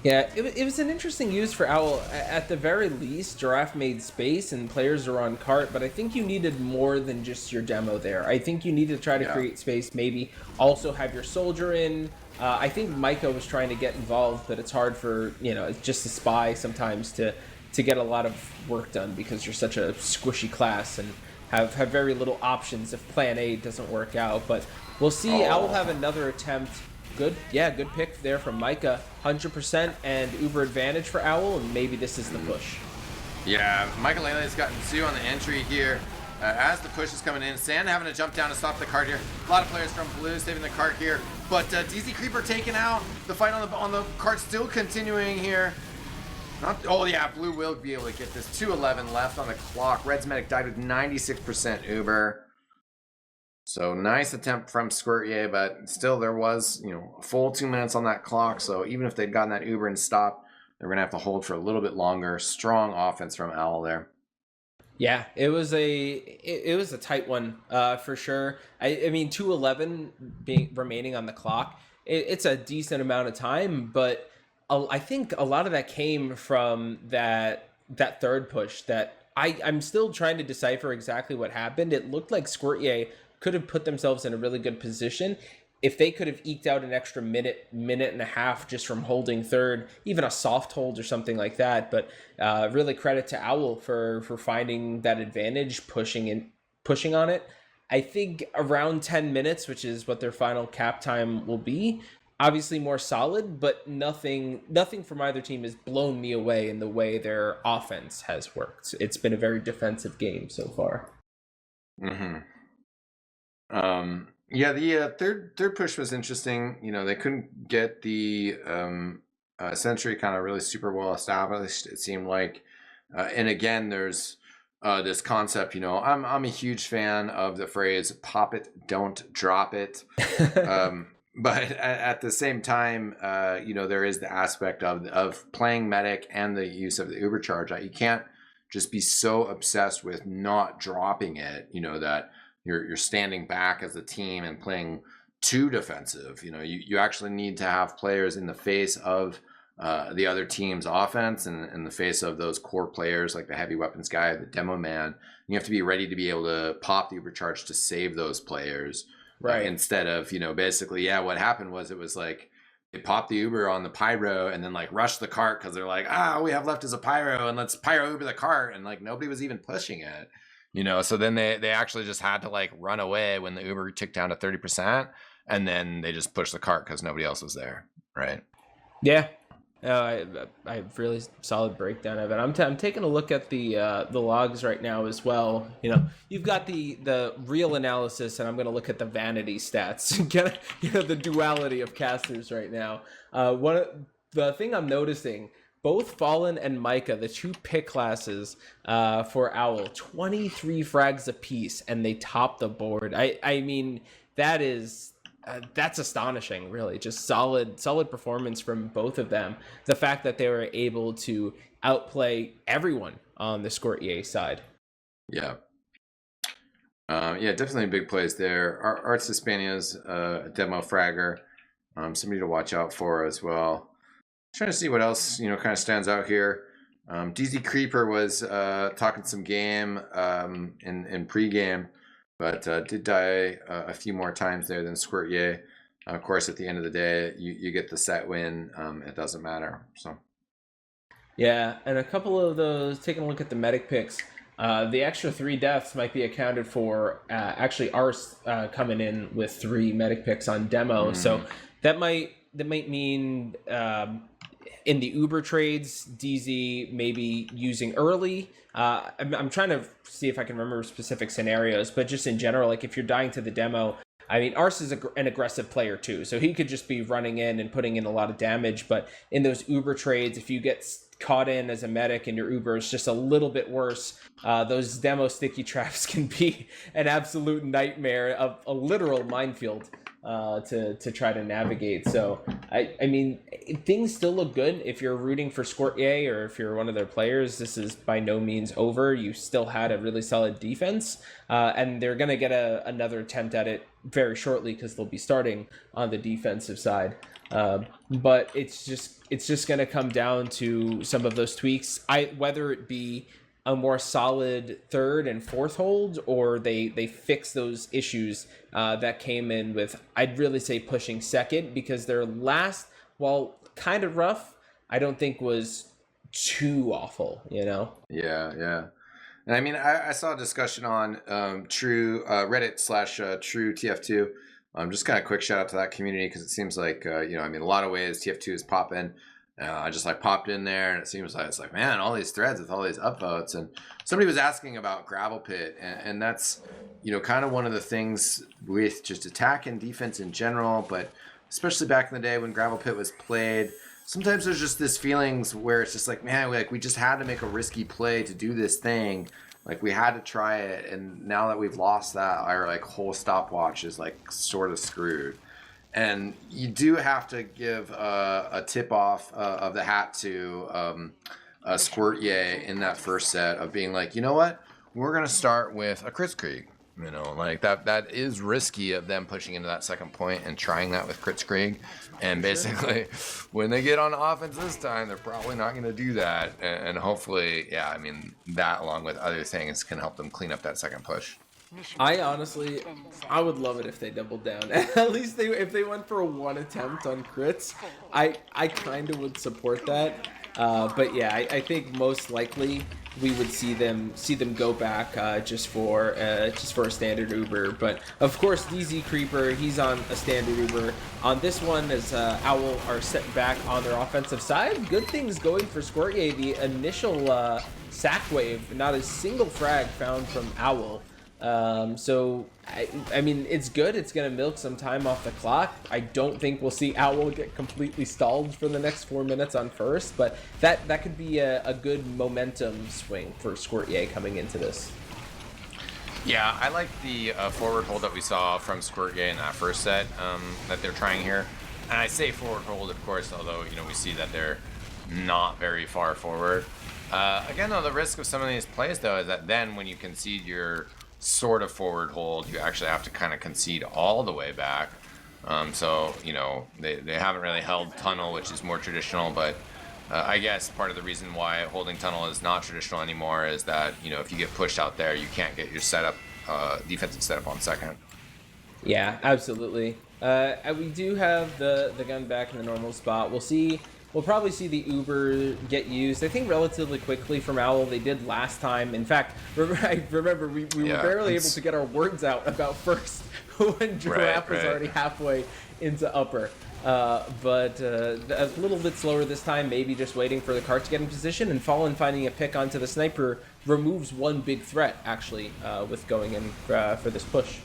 Speaker 2: Yeah, it was an interesting use for Owl. At the very least, Giraffe made space and players are on cart, but I think you needed more than just your demo there. I think you need to try to create space, maybe also have your soldier in. I think Micah was trying to get involved, but it's hard for, just a spy sometimes to get a lot of work done because you're such a squishy class and have very little options if plan A doesn't work out. But we'll see. Owl have another attempt. Good pick there from Micah. 100% and Uber advantage for Owl, and maybe this is the push.
Speaker 1: Yeah, Michael Lele's gotten 2 on the entry here. As the push is coming in, Sand having to jump down to stop the cart here. A lot of players from Blue saving the cart here, but DZ Creeper taken out. The fight on the cart still continuing here. Blue will be able to get this. 2:11 left on the clock. Red's Medic died with 96% Uber. So nice attempt from squirtyay, but still there was, a full 2 minutes on that clock. So even if they'd gotten that Uber and stopped, they're going to have to hold for a little bit longer. Strong offense from Owl there.
Speaker 2: Yeah, it was a tight one for sure. I mean, 2:11 remaining on the clock. It's a decent amount of time, but I think a lot of that came from that third push that I'm still trying to decipher exactly what happened. It looked like squirtyay could have put themselves in a really good position if they could have eked out an extra minute and a half just from holding third, even a soft hold or something like that. But really credit to Owl for finding that advantage, pushing on it. I think around 10 minutes, which is what their final cap time will be, obviously more solid, but nothing from either team has blown me away in the way their offense has worked. It's been a very defensive game so far.
Speaker 1: Mm-hmm. The third push was interesting. They couldn't get the Sentry kind of really super well established, it seemed like. And again, there's this concept, I'm a huge fan of the phrase "pop it, don't drop it." But at the same time, there is the aspect of playing medic and the use of the Uber charge. You can't just be so obsessed with not dropping it, that you're standing back as a team and playing too defensive. You actually need to have players in the face of the other team's offense and in the face of those core players like the heavy weapons guy, the demo man. You have to be ready to be able to pop the Uber charge to save those players. Right. Instead of, basically, what happened was it was like they popped the Uber on the pyro and then like rushed the cart because they're like, all we have left is a pyro and let's pyro Uber the cart. And like nobody was even pushing it. So then they actually just had to like run away when the Uber ticked down to 30%, and then they just pushed the cart because nobody else was there, right?
Speaker 2: Yeah, I have really solid breakdown of it. I'm taking a look at the logs right now as well. You've got the real analysis, and I'm going to look at the vanity stats. Get the duality of casters right now. The thing I'm noticing. Both Fallen and Micah, the 2 pick classes for Owl, 23 frags apiece, and they top the board. I mean, that's astonishing, really. Just solid performance from both of them. The fact that they were able to outplay everyone on the squirtyay side.
Speaker 1: Yeah. Definitely big plays there. Arts Hispania's a demo fragger. Somebody to watch out for as well. Trying to see what else kind of stands out here. DZ Creeper was talking some game in pregame, but did die a few more times there than squirtyay. Of course, at the end of the day, you get the set win. It doesn't matter. So
Speaker 2: yeah, and a couple of those. Taking a look at the medic picks, the extra 3 deaths might be accounted for. Actually, Ars coming in with 3 medic picks on demo, so that might mean. In the Uber trades, DZ maybe using early. I'm trying to see if I can remember specific scenarios, but just in general, like if you're dying to the demo, I mean, Ars is an aggressive player too, so he could just be running in and putting in a lot of damage. But in those Uber trades, if you get caught in as a medic and your Uber is just a little bit worse, those demo sticky traps can be an absolute nightmare, of a literal minefield. To try to navigate. So I mean, things still look good if you're rooting for squirtyay or if you're one of their players. This is by no means over. You still had a really solid defense, and they're gonna get another attempt at it very shortly because they'll be starting on the defensive side. But it's just going to come down to some of those tweaks. Whether it be a more solid third and fourth hold, or they fix those issues that came in with, I'd really say, pushing second, because their last, while kind of rough, I don't think was too awful, you know?
Speaker 1: Yeah. And I mean, I saw a discussion on True Reddit / True TF2. Just kind of quick shout out to that community, because it seems like I mean, a lot of ways TF2 is popping. I just like popped in there, and it seems like it's like, man, all these threads with all these upvotes. And somebody was asking about Gravel Pit, and that's kind of one of the things with just attack and defense in general, but especially back in the day when Gravel Pit was played. Sometimes there's just this feelings where it's just like, man, we just had to make a risky play to do this thing. Like, we had to try it, and now that we've lost that, our like whole stopwatch is like sort of screwed. And you do have to give a tip off of the hat to squirtyay in that first set of being like, you know what, we're gonna start with a Kritzkrieg. Like that is risky of them pushing into that second point and trying that with Kritzkrieg. And basically, when they get on offense this time, they're probably not going to do that. And hopefully, yeah, I mean, that along with other things can help them clean up that second push.
Speaker 2: I would love it if they doubled down. At least if they went for one attempt on crits, I kind of would support that. But yeah, I think most likely we would see them go back just for a standard Uber. But of course, DZ Creeper, he's on a standard Uber. On this one, as Owl are set back on their offensive side, good things going for squirtyay. The initial sack wave, not a single frag found from Owl. So I mean, it's good. It's gonna milk some time off the clock. I don't think we'll see Owl get completely stalled for the next 4 minutes on first, but that could be a good momentum swing for squirtyay coming into this.
Speaker 1: Yeah, I like the forward hold that we saw from squirtyay in that first set that they're trying here. And I say forward hold, of course, although we see that they're not very far forward. Again, though, the risk of some of these plays, though, is that then when you concede your sort of forward hold, you actually have to kind of concede all the way back. So they haven't really held tunnel, which is more traditional, but I guess part of the reason why holding tunnel is not traditional anymore is that if you get pushed out there, you can't get your setup defensive setup on second.
Speaker 2: Yeah, absolutely. We do have the gun back in the normal spot. We'll probably see the Uber get used, I think, relatively quickly from Owl. They did last time. In fact, I remember we were barely able to get our words out about first when Giraffe was already halfway into upper. But a little bit slower this time, maybe just waiting for the cart to get in position, and Fallen finding a pick onto the sniper removes one big threat, actually, with going in for this push.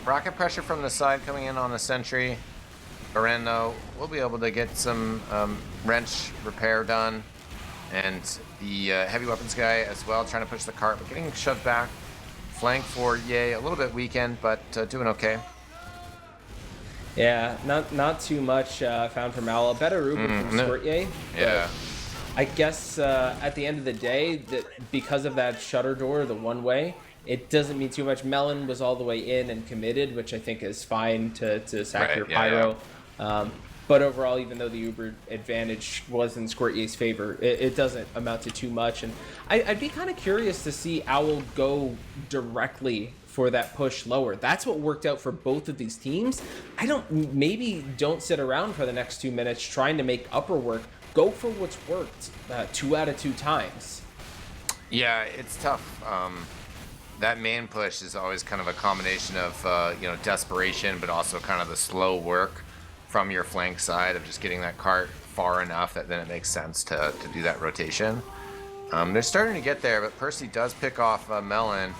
Speaker 1: Rocket pressure from the side coming in on the sentry. Baren, though, we'll be able to get some wrench repair done. And the heavy weapons guy as well, trying to push the cart, but getting shoved back. Flank for Yay, a little bit weakened, but doing okay.
Speaker 2: Yeah, not too much found from Owl. Better Uber from squirtyay.
Speaker 1: Yeah.
Speaker 2: I guess at the end of the day, that because of that shutter door, the one way, it doesn't mean too much. Melon was all the way in and committed, which I think is fine to sack your pyro. But overall, even though the Uber advantage was in squirtyay's favor, it doesn't amount to too much. And I'd be kind of curious to see Owl go directly for that push lower. That's what worked out for both of these teams. Maybe don't sit around for the next 2 minutes trying to make upper work. Go for what's worked 2 out of 2 times.
Speaker 1: Yeah, it's tough. That main push is always kind of a combination of desperation, but also kind of the slow work from your flank side of just getting that cart far enough that then it makes sense to do that rotation. They're starting to get there, but Percy does pick off Melon,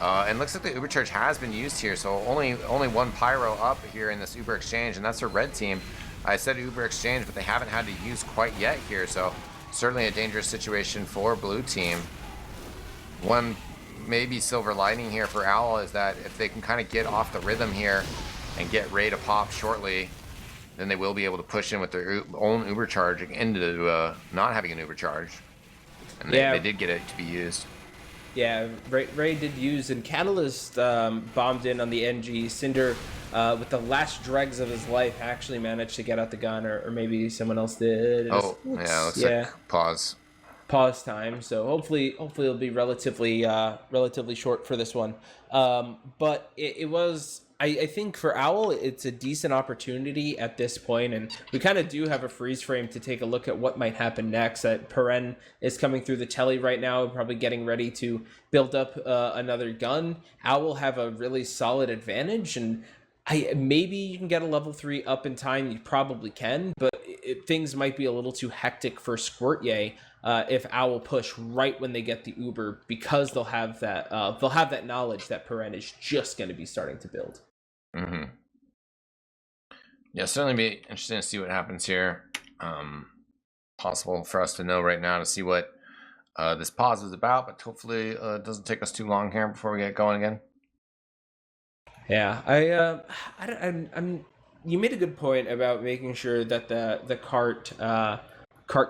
Speaker 1: and looks like the Uber charge has been used here, so only one pyro up here in this Uber exchange, and that's a red team. I said Uber exchange, but they haven't had to use quite yet here, so certainly a dangerous situation for blue team. One maybe silver lining here for Owl is that if they can kind of get off the rhythm here and get Ray to pop shortly, then they will be able to push in with their own Uber charge into not having an Uber charge. And they did get it to be used.
Speaker 2: Yeah, Ray did use, and Catalyst bombed in on the NG. Cinder, with the last dregs of his life, actually managed to get out the gun, or maybe someone else did.
Speaker 1: Oh, yeah, looks like
Speaker 2: pause time. So hopefully it'll be relatively short for this one. But it was. I think for Owl, it's a decent opportunity at this point, and we kind of do have a freeze frame to take a look at what might happen next. That Peren is coming through the telly right now, probably getting ready to build up another gun. Owl have a really solid advantage, and maybe you can get a level 3 up in time. You probably can, but things might be a little too hectic for squirtyay if Owl push right when they get the Uber, because they'll have that knowledge that Peren is just going to be starting to build.
Speaker 1: Mm-hmm. Yeah, certainly be interesting to see what happens here. Possible for us to know right now to see what this pause is about, but hopefully it doesn't take us too long here before we get going again.
Speaker 2: Yeah, I'm. You made a good point about making sure that the cart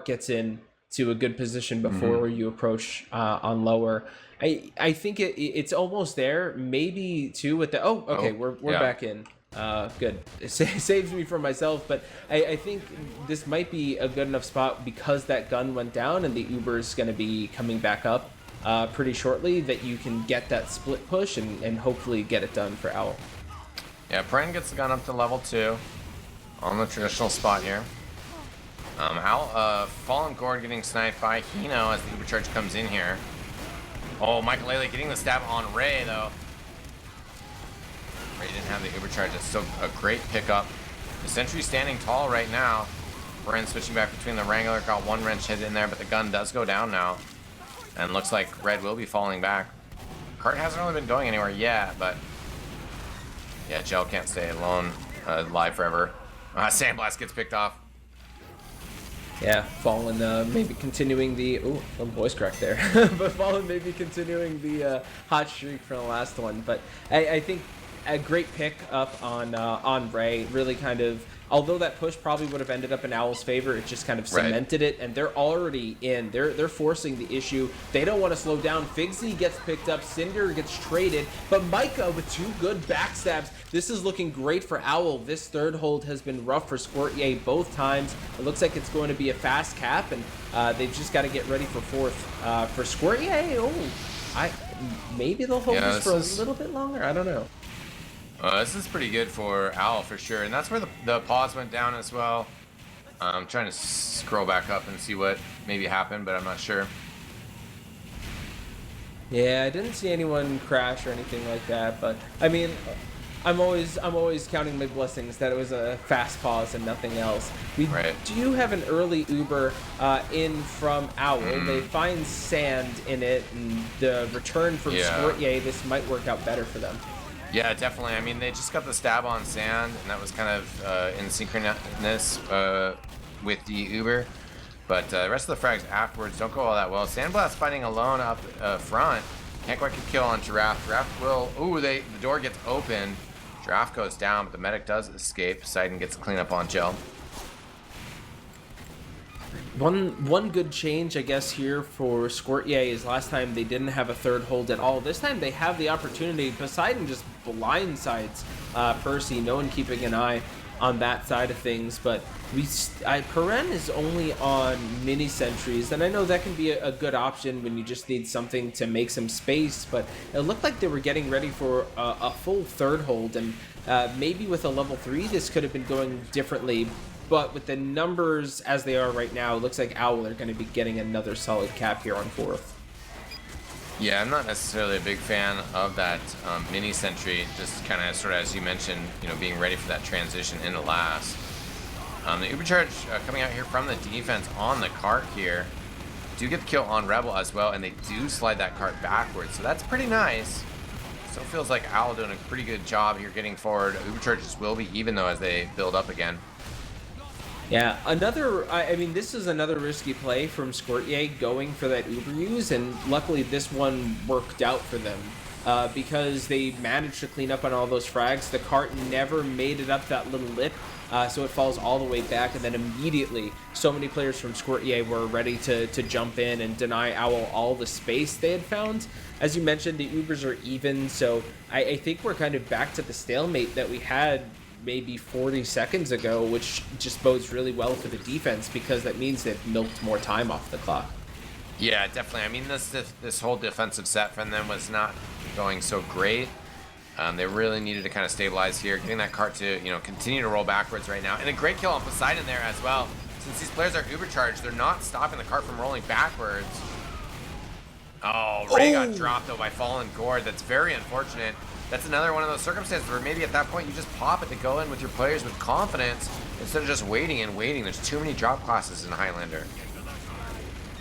Speaker 2: gets in to a good position before you approach on lower. I think it's almost there. Maybe too with the we're back in. Good. It saves me from myself, but I think this might be a good enough spot because that gun went down and the Uber is going to be coming back up pretty shortly, that you can get that split push and hopefully get it done for Owl.
Speaker 1: Yeah, Pren gets the gun up to level 2 on the traditional spot here. Fallen Gord getting sniped by Hino as the Ubercharge comes in here. Oh, Michael Lele getting the stab on Ray, though. Ray didn't have the Ubercharge. It's still a great pickup. The Sentry standing tall right now. Pren switching back between the Wrangler. Got one wrench hit in there, but the gun does go down now. And looks like Red will be falling back. Cart hasn't really been going anywhere yet, but... yeah, Gel can't stay alone, alive forever. Sandblast gets picked off.
Speaker 2: Yeah, Fallen maybe continuing the voice crack there, but Fallen maybe continuing the hot streak from the last one. But I think a great pick up on Ray. Really kind of, although that push probably would have ended up in Owl's favor, it just kind of cemented it, and they're already in. They're forcing the issue. They don't want to slow down. Figsy gets picked up. Cinder gets traded, but Micah with 2 good backstabs. This is looking great for Owl. This third hold has been rough for squirtyay both times. It looks like it's going to be a fast cap, and they've just got to get ready for fourth. For squirtyay, maybe they'll hold this for a little bit longer. I don't know.
Speaker 1: This is pretty good for Owl for sure, and that's where the pause went down as well. I'm trying to scroll back up and see what maybe happened, but I'm not sure.
Speaker 2: Yeah, I didn't see anyone crash or anything like that, but I mean, I'm always counting my blessings that it was a fast pause and nothing else. We do have an early Uber in from Owl. They find sand in it, and the return from squirtyay, this might work out better for them.
Speaker 1: Yeah, definitely. I mean, they just got the stab on sand, and that was kind of in synchronous with the Uber. But the rest of the frags afterwards don't go all that well. Sandblast fighting alone up front. Can't quite get kill on Giraffe. Giraffe will... ooh, the door gets open. Giraffe goes down, but the medic does escape. Poseidon gets a cleanup on Gel.
Speaker 2: One good change, I guess, here for squirtyay is last time they didn't have a third hold at all. This time they have the opportunity. Poseidon just blindsides Percy. No one keeping an eye on that side of things, but Peren is only on mini sentries, and I know that can be a good option when you just need something to make some space, but it looked like they were getting ready for a full third hold, and maybe with a level 3 this could have been going differently. But with the numbers as they are right now, it looks like Owl are going to be getting another solid cap here on fourth.
Speaker 1: Yeah, I'm not necessarily a big fan of that mini sentry. Just kind of sort of, as you mentioned, being ready for that transition into last. The Ubercharge coming out here from the defense on the cart here. Do get the kill on Rebel as well, and they do slide that cart backwards. So that's pretty nice. Still feels like Owl doing a pretty good job here getting forward. Ubercharges will be even though as they build up again.
Speaker 2: Yeah, this is another risky play from squirtyay going for that Uber use, and luckily this one worked out for them because they managed to clean up on all those frags. The cart never made it up that little lip so it falls all the way back, and then immediately so many players from squirtyay were ready to jump in and deny Owl all the space they had found. As you mentioned, the Ubers are even, so I think we're kind of back to the stalemate that we had maybe 40 seconds ago, which just bodes really well for the defense because that means they've milked more time off the clock.
Speaker 1: Yeah, definitely. I mean, this whole defensive set from them was not going so great. They really needed to kind of stabilize here, getting that cart to, you know, continue to roll backwards right now. And a great kill on Poseidon there as well. Since these players are uber charged, they're not stopping the cart from rolling backwards. Oh, Ray got dropped though by Fallen Gord. That's very unfortunate. That's another one of those circumstances where maybe at that point you just pop it to go in with your players with confidence instead of just waiting and waiting. There's too many drop classes in Highlander.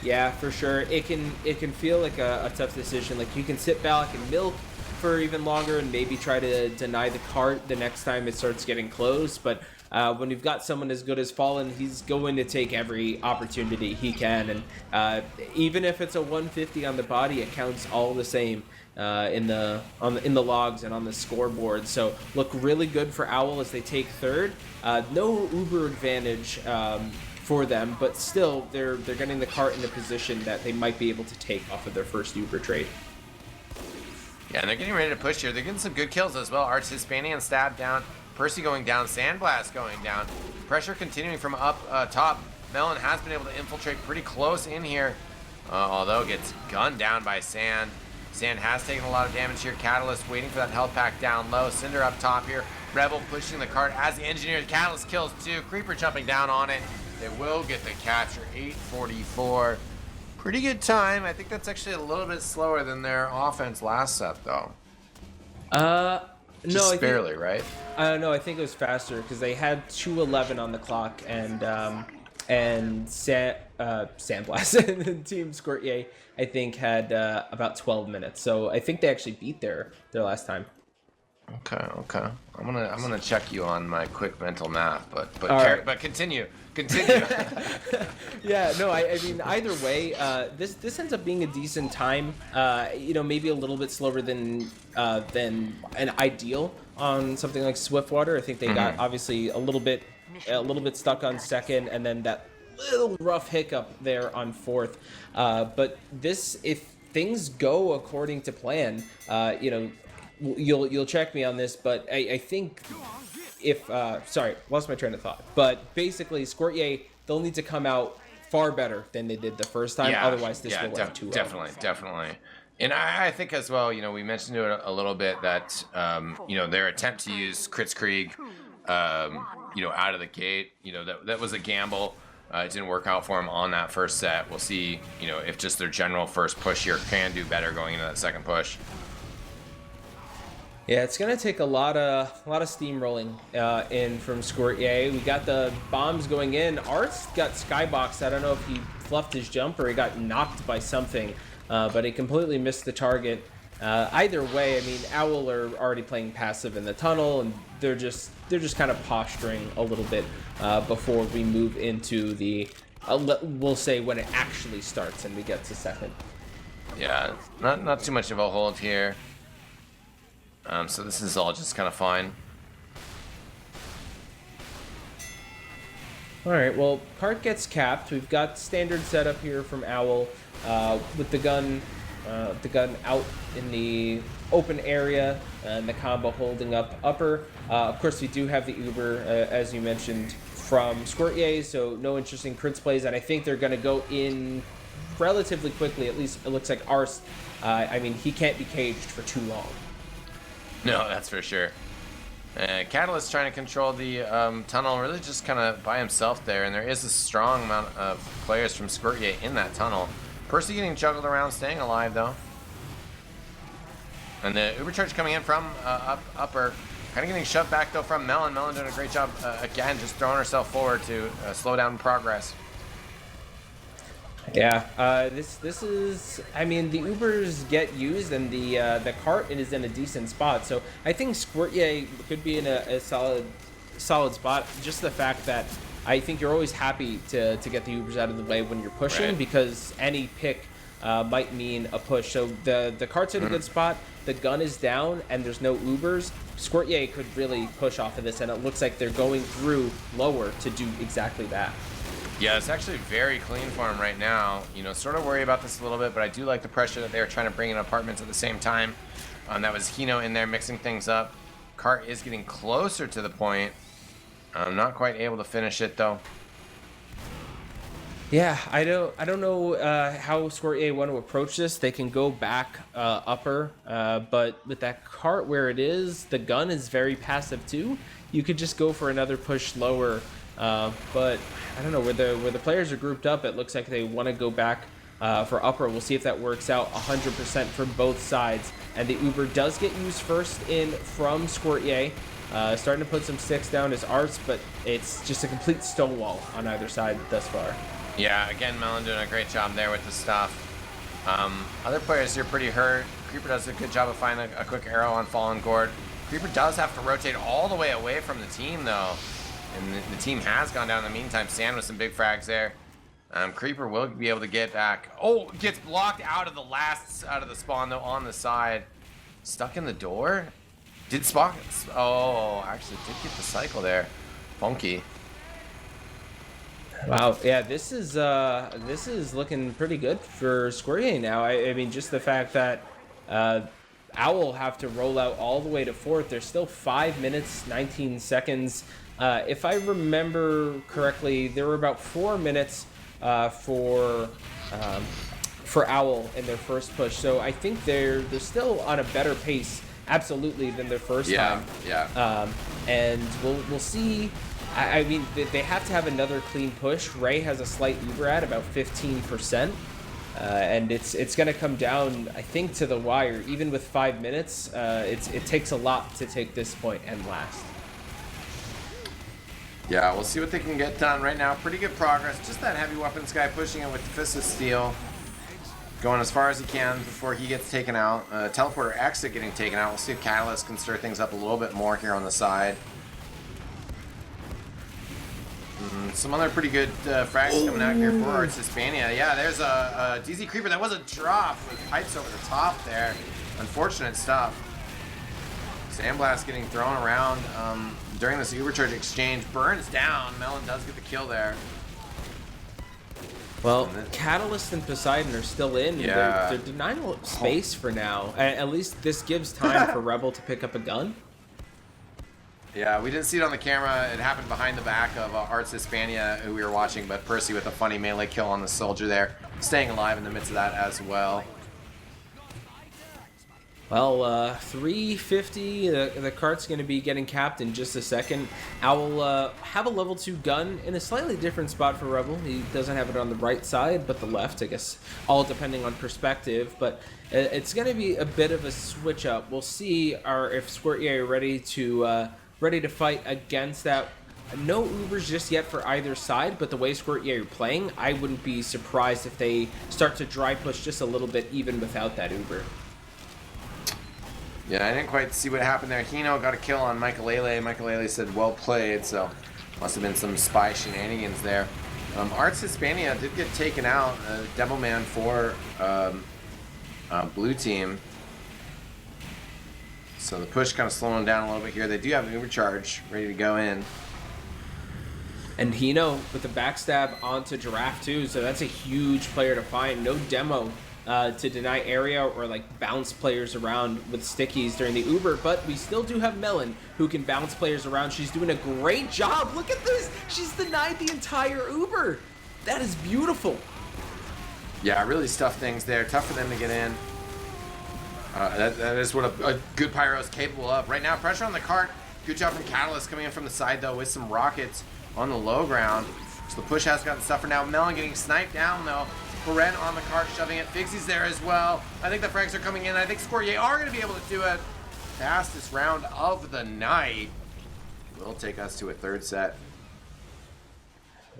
Speaker 2: Yeah, for sure. It can feel like a tough decision. Like you can sit back and milk for even longer and maybe try to deny the cart the next time it starts getting close. But when you've got someone as good as Fallen, he's going to take every opportunity he can. And even if it's a 150 on the body, it counts all the same in the logs and on the scoreboard. So look really good for Owl as they take third. No Uber advantage for them, but still they're getting the cart in a position that they might be able to take off of their first Uber trade.
Speaker 1: Yeah, and they're getting ready to push here. They're getting some good kills as well. Arts Hispanian stab down, Percy going down, Sandblast going down. Pressure continuing from up top. Melon has been able to infiltrate pretty close in here, although gets gunned down by Sand. Sand has taken a lot of damage here. Catalyst waiting for that health pack down low. Cinder up top here. Rebel pushing the cart as the engineer. Catalyst kills two. Creeper jumping down on it. They will get the capture. 8:44. Pretty good time. I think that's actually a little bit slower than their offense last set, though.
Speaker 2: No,
Speaker 1: barely, right?
Speaker 2: No, I think it was faster because they had 2:11 on the clock, and Sandblast and Team squirtyay I think had about 12 minutes. So I think they actually beat their last time.
Speaker 1: Okay. I'm gonna check you on my quick mental math, but continue.
Speaker 2: Yeah, no, I mean either way, this ends up being a decent time. You know, maybe a little bit slower than an ideal on something like Swiftwater. I think they got obviously a little bit stuck on second, and then that little rough hiccup there on fourth. But this, if things go according to plan, you know, you'll check me on this, but I think if sorry, lost my train of thought. But basically, squirtyay, they'll need to come out far better than they did the first time. Otherwise, this will have 2-0.
Speaker 1: Definitely. And I think as well, you know, we mentioned it a little bit that you know, their attempt to use Kritzkrieg, you know, out of the gate, you know, that was a gamble. It didn't work out for them on that first set. We'll see, you know, if just their general first push here can do better going into that second push.
Speaker 2: Yeah, it's gonna take a lot of steamrolling in from squirtyay. We got the bombs going in. Art's got skyboxed. I don't know if he fluffed his jump or he got knocked by something, but he completely missed the target. Either way, I mean, Owl are already playing passive in the tunnel, and they're just kind of posturing a little bit before we move into the we'll say when it actually starts and we get to second.
Speaker 1: Yeah, not too much of a hold here. So this is all just kind of fine.
Speaker 2: All right, well, cart gets capped. We've got standard setup here from Owl with the gun out in the open area and the combo holding up upper. Of course, we do have the Uber, as you mentioned, from squirtyay, so no interesting crits plays, and I think they're going to go in relatively quickly. At least it looks like Arst. I mean, he can't be caged for too long.
Speaker 1: No, that's for sure. Catalyst trying to control the tunnel really just kind of by himself there, and there is a strong amount of players from squirtyay in that tunnel. Percy getting juggled around, staying alive though. And the Uber charge coming in from upper, kind of getting shoved back though from Melon. Melon doing a great job again, just throwing herself forward to slow down progress.
Speaker 2: Yeah, this is, I mean, the Ubers get used, and the cart is in a decent spot. So I think squirtyay could be in a solid spot. Just the fact that I think you're always happy to get the Ubers out of the way when you're pushing, right? Because any pick might mean a push. So the cart's in a good spot. The gun is down, and there's no Ubers. squirtyay could really push off of this, and it looks like they're going through lower to do exactly that.
Speaker 1: Yeah, it's actually very clean for him right now. You know, sort of worry about this a little bit, but I do like the pressure that they're trying to bring in apartments at the same time. That was Hino in there mixing things up. Cart is getting closer to the point. I'm not quite able to finish it though.
Speaker 2: Yeah, I don't know how squirtyay want to approach this. They can go back upper, but with that cart where it is, the gun is very passive too. You could just go for another push lower. But I don't know where the players are grouped up. It looks like they want to go back for upper. We'll see if that works out 100% for both sides. And the Uber does get used first in from squirtyay. Starting to put some sticks down as arts, but it's just a complete stonewall on either side thus far.
Speaker 1: Yeah, again, Melon doing a great job there with the stuff. Other players here pretty hurt. Creeper does a good job of finding a quick arrow on Fallen Gourd. Creeper does have to rotate all the way away from the team though. And the team has gone down in the meantime. Sand with some big frags there. Creeper will be able to get back. Oh, gets blocked out of the spawn though on the side. Stuck in the door. Did Spock? Oh, actually did get the cycle there. Funky.
Speaker 2: Wow, yeah, this is looking pretty good for squirtyay now. I mean, just the fact that Owl have to roll out all the way to 4th. There's still 5 minutes, 19 seconds. If I remember correctly, there were about 4 minutes for Owl in their first push. So I think they're still on a better pace, absolutely, than their first time.
Speaker 1: Yeah.
Speaker 2: And we'll see. I mean, they have to have another clean push. Ray has a slight Uber at about 15%. And it's going to come down, I think, to the wire. Even with 5 minutes, it takes a lot to take this point and last.
Speaker 1: Yeah, we'll see what they can get done right now. Pretty good progress. Just that heavy weapons guy pushing it with the Fist of Steel. Going as far as he can before he gets taken out. Teleporter exit getting taken out. We'll see if Catalyst can stir things up a little bit more here on the side. Some other pretty good frags coming out here for Arts Hispania. Yeah, there's a DZ Creeper. That was a drop with pipes over the top there. Unfortunate stuff. Sandblast getting thrown around during this Ubercharge exchange. Burns down. Melon does get the kill there.
Speaker 2: Well, Catalyst and Poseidon are still in.
Speaker 1: Yeah.
Speaker 2: They're denying space for now. At least this gives time for Rebel to pick up a gun.
Speaker 1: Yeah, we didn't see it on the camera. It happened behind the back of Arts Hispania, who we were watching, but Percy with a funny melee kill on the soldier there, staying alive in the midst of that as well.
Speaker 2: Well, 350, the cart's going to be getting capped in just a second. Owl have a level 2 gun in a slightly different spot for Rebel. He doesn't have it on the right side, but the left, I guess, all depending on perspective. But it's going to be a bit of a switch up. We'll see if squirtyay are ready to fight against that. No Ubers just yet for either side, but the way squirtyay are playing, I wouldn't be surprised if they start to dry push just a little bit even without that Uber.
Speaker 1: Yeah, I didn't quite see what happened there. Hino got a kill on Michaelele. Michaelele said, well played, so must have been some spy shenanigans there. Arts Hispania did get taken out. Devilman for blue team. So the push kind of slowing down a little bit here. They do have an Ubercharge ready to go in.
Speaker 2: And Hino with the backstab onto Giraffe too, so that's a huge player to find. No demo to deny area or like bounce players around with stickies during the Uber, but we still do have Melon who can bounce players around. She's doing a great job. Look at this. She's denied the entire Uber. That is beautiful.
Speaker 1: Yeah, really stuffed things there. Tough for them to get in. That is what a good pyro is capable of. Right now, pressure on the cart. Good job from Catalyst coming in from the side though with some rockets on the low ground. So the push has gotten tougher now. Melon getting sniped down though. Beren on the cart shoving it. Figsy's there as well. I think the frags are coming in. I think squirtyay are going to be able to do it. Fastest round of the night. Will take us to a third set.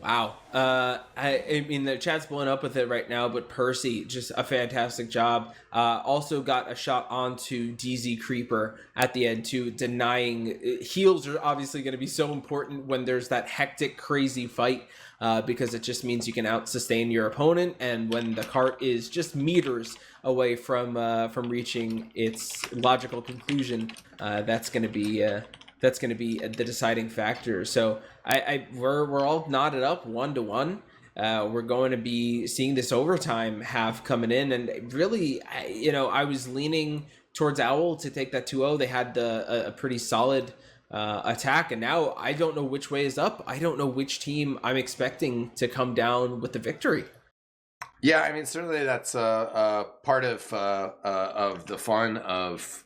Speaker 2: Wow. I mean, the chat's blowing up with it right now, but Percy, just a fantastic job. Also got a shot onto DZ Creeper at the end, too, denying. Heals are obviously going to be so important when there's that hectic, crazy fight, because it just means you can out-sustain your opponent, and when the cart is just meters away from reaching its logical conclusion, that's going to be... that's going to be the deciding factor. So we're all knotted up 1-1. We're going to be seeing this overtime half coming in, and really, I was leaning towards Owl to take that 2-0. They had a pretty solid attack, and now I don't know which way is up. I don't know which team I'm expecting to come down with the victory.
Speaker 1: Yeah, I mean, certainly that's part of the fun of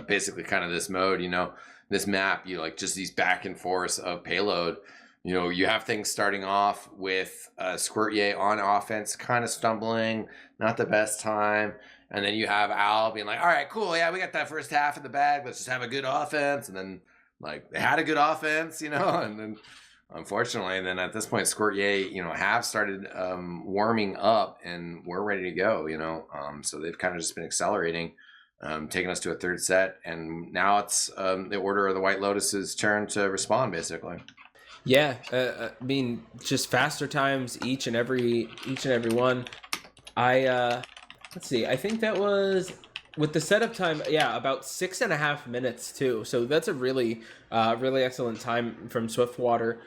Speaker 1: basically kind of this mode, this map, like just these back and forth of payload. You have things starting off with squirtyay on offense, kind of stumbling, not the best time. And then you have Al being like, all right, cool. Yeah, we got that first half in the bag. Let's just have a good offense. And then like they had a good offense, and then unfortunately, then at this point, squirtyay, have started warming up and we're ready to go, so they've kind of just been accelerating. Taking us to a third set, and now it's the Order of the White Lotus's turn to respond, basically.
Speaker 2: Yeah, I mean, just faster times each and every one. Let's see. I think that was with the setup time. Yeah, about 6.5 minutes too. So that's a really excellent time from Swiftwater.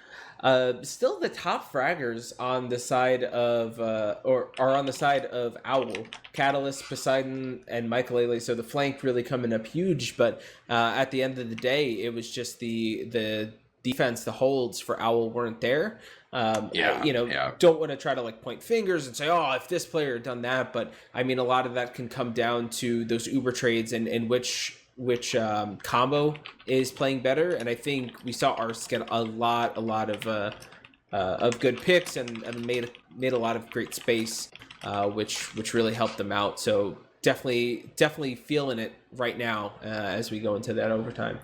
Speaker 2: Still the top fraggers on the side of or are on the side of Owl, Catalyst, Poseidon, and Michael. So the flank really coming up huge, but at the end of the day, it was just the defense, the holds for Owl weren't there. Don't want to try to like point fingers and say, oh, if this player had done that, but I mean, a lot of that can come down to those Uber trades and which combo is playing better. And I think we saw Ars get a lot of good picks and made a lot of great space, which really helped them out. So definitely feeling it right now as we go into that overtime.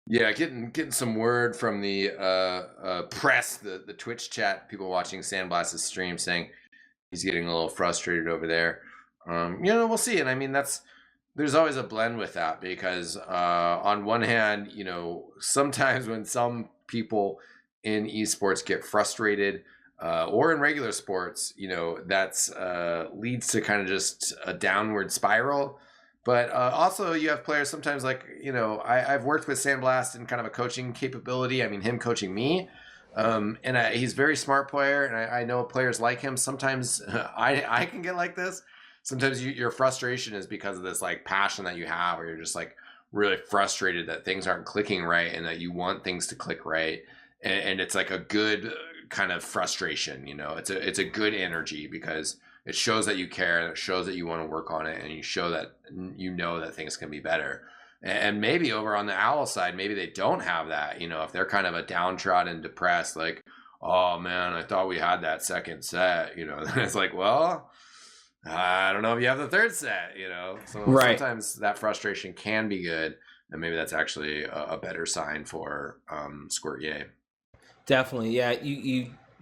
Speaker 1: Yeah, getting some word from the press, the Twitch chat, people watching Sandblast's stream saying he's getting a little frustrated over there. We'll see. And I mean, there's always a blend with that because on one hand, sometimes when some people in esports get frustrated or in regular sports, that's leads to kind of just a downward spiral. But also you have players sometimes like, I've worked with Sandblast in kind of a coaching capability. I mean, him coaching me. And he's a very smart player. And I know players like him. Sometimes I can get like this. Sometimes your frustration is because of this like passion that you have, where you're just like really frustrated that things aren't clicking right and that you want things to click right. And it's like a good kind of frustration, it's a good energy because it shows that you care and it shows that you want to work on it and you show that that things can be better. And maybe over on the Owl side, maybe they don't have that, if they're kind of a downtrodden, depressed, like, oh man, I thought we had that second set, it's like, well, I don't know if you have the third set, so right. Sometimes that frustration can be good, and maybe that's actually a better sign for squirtyay.
Speaker 2: Definitely, yeah.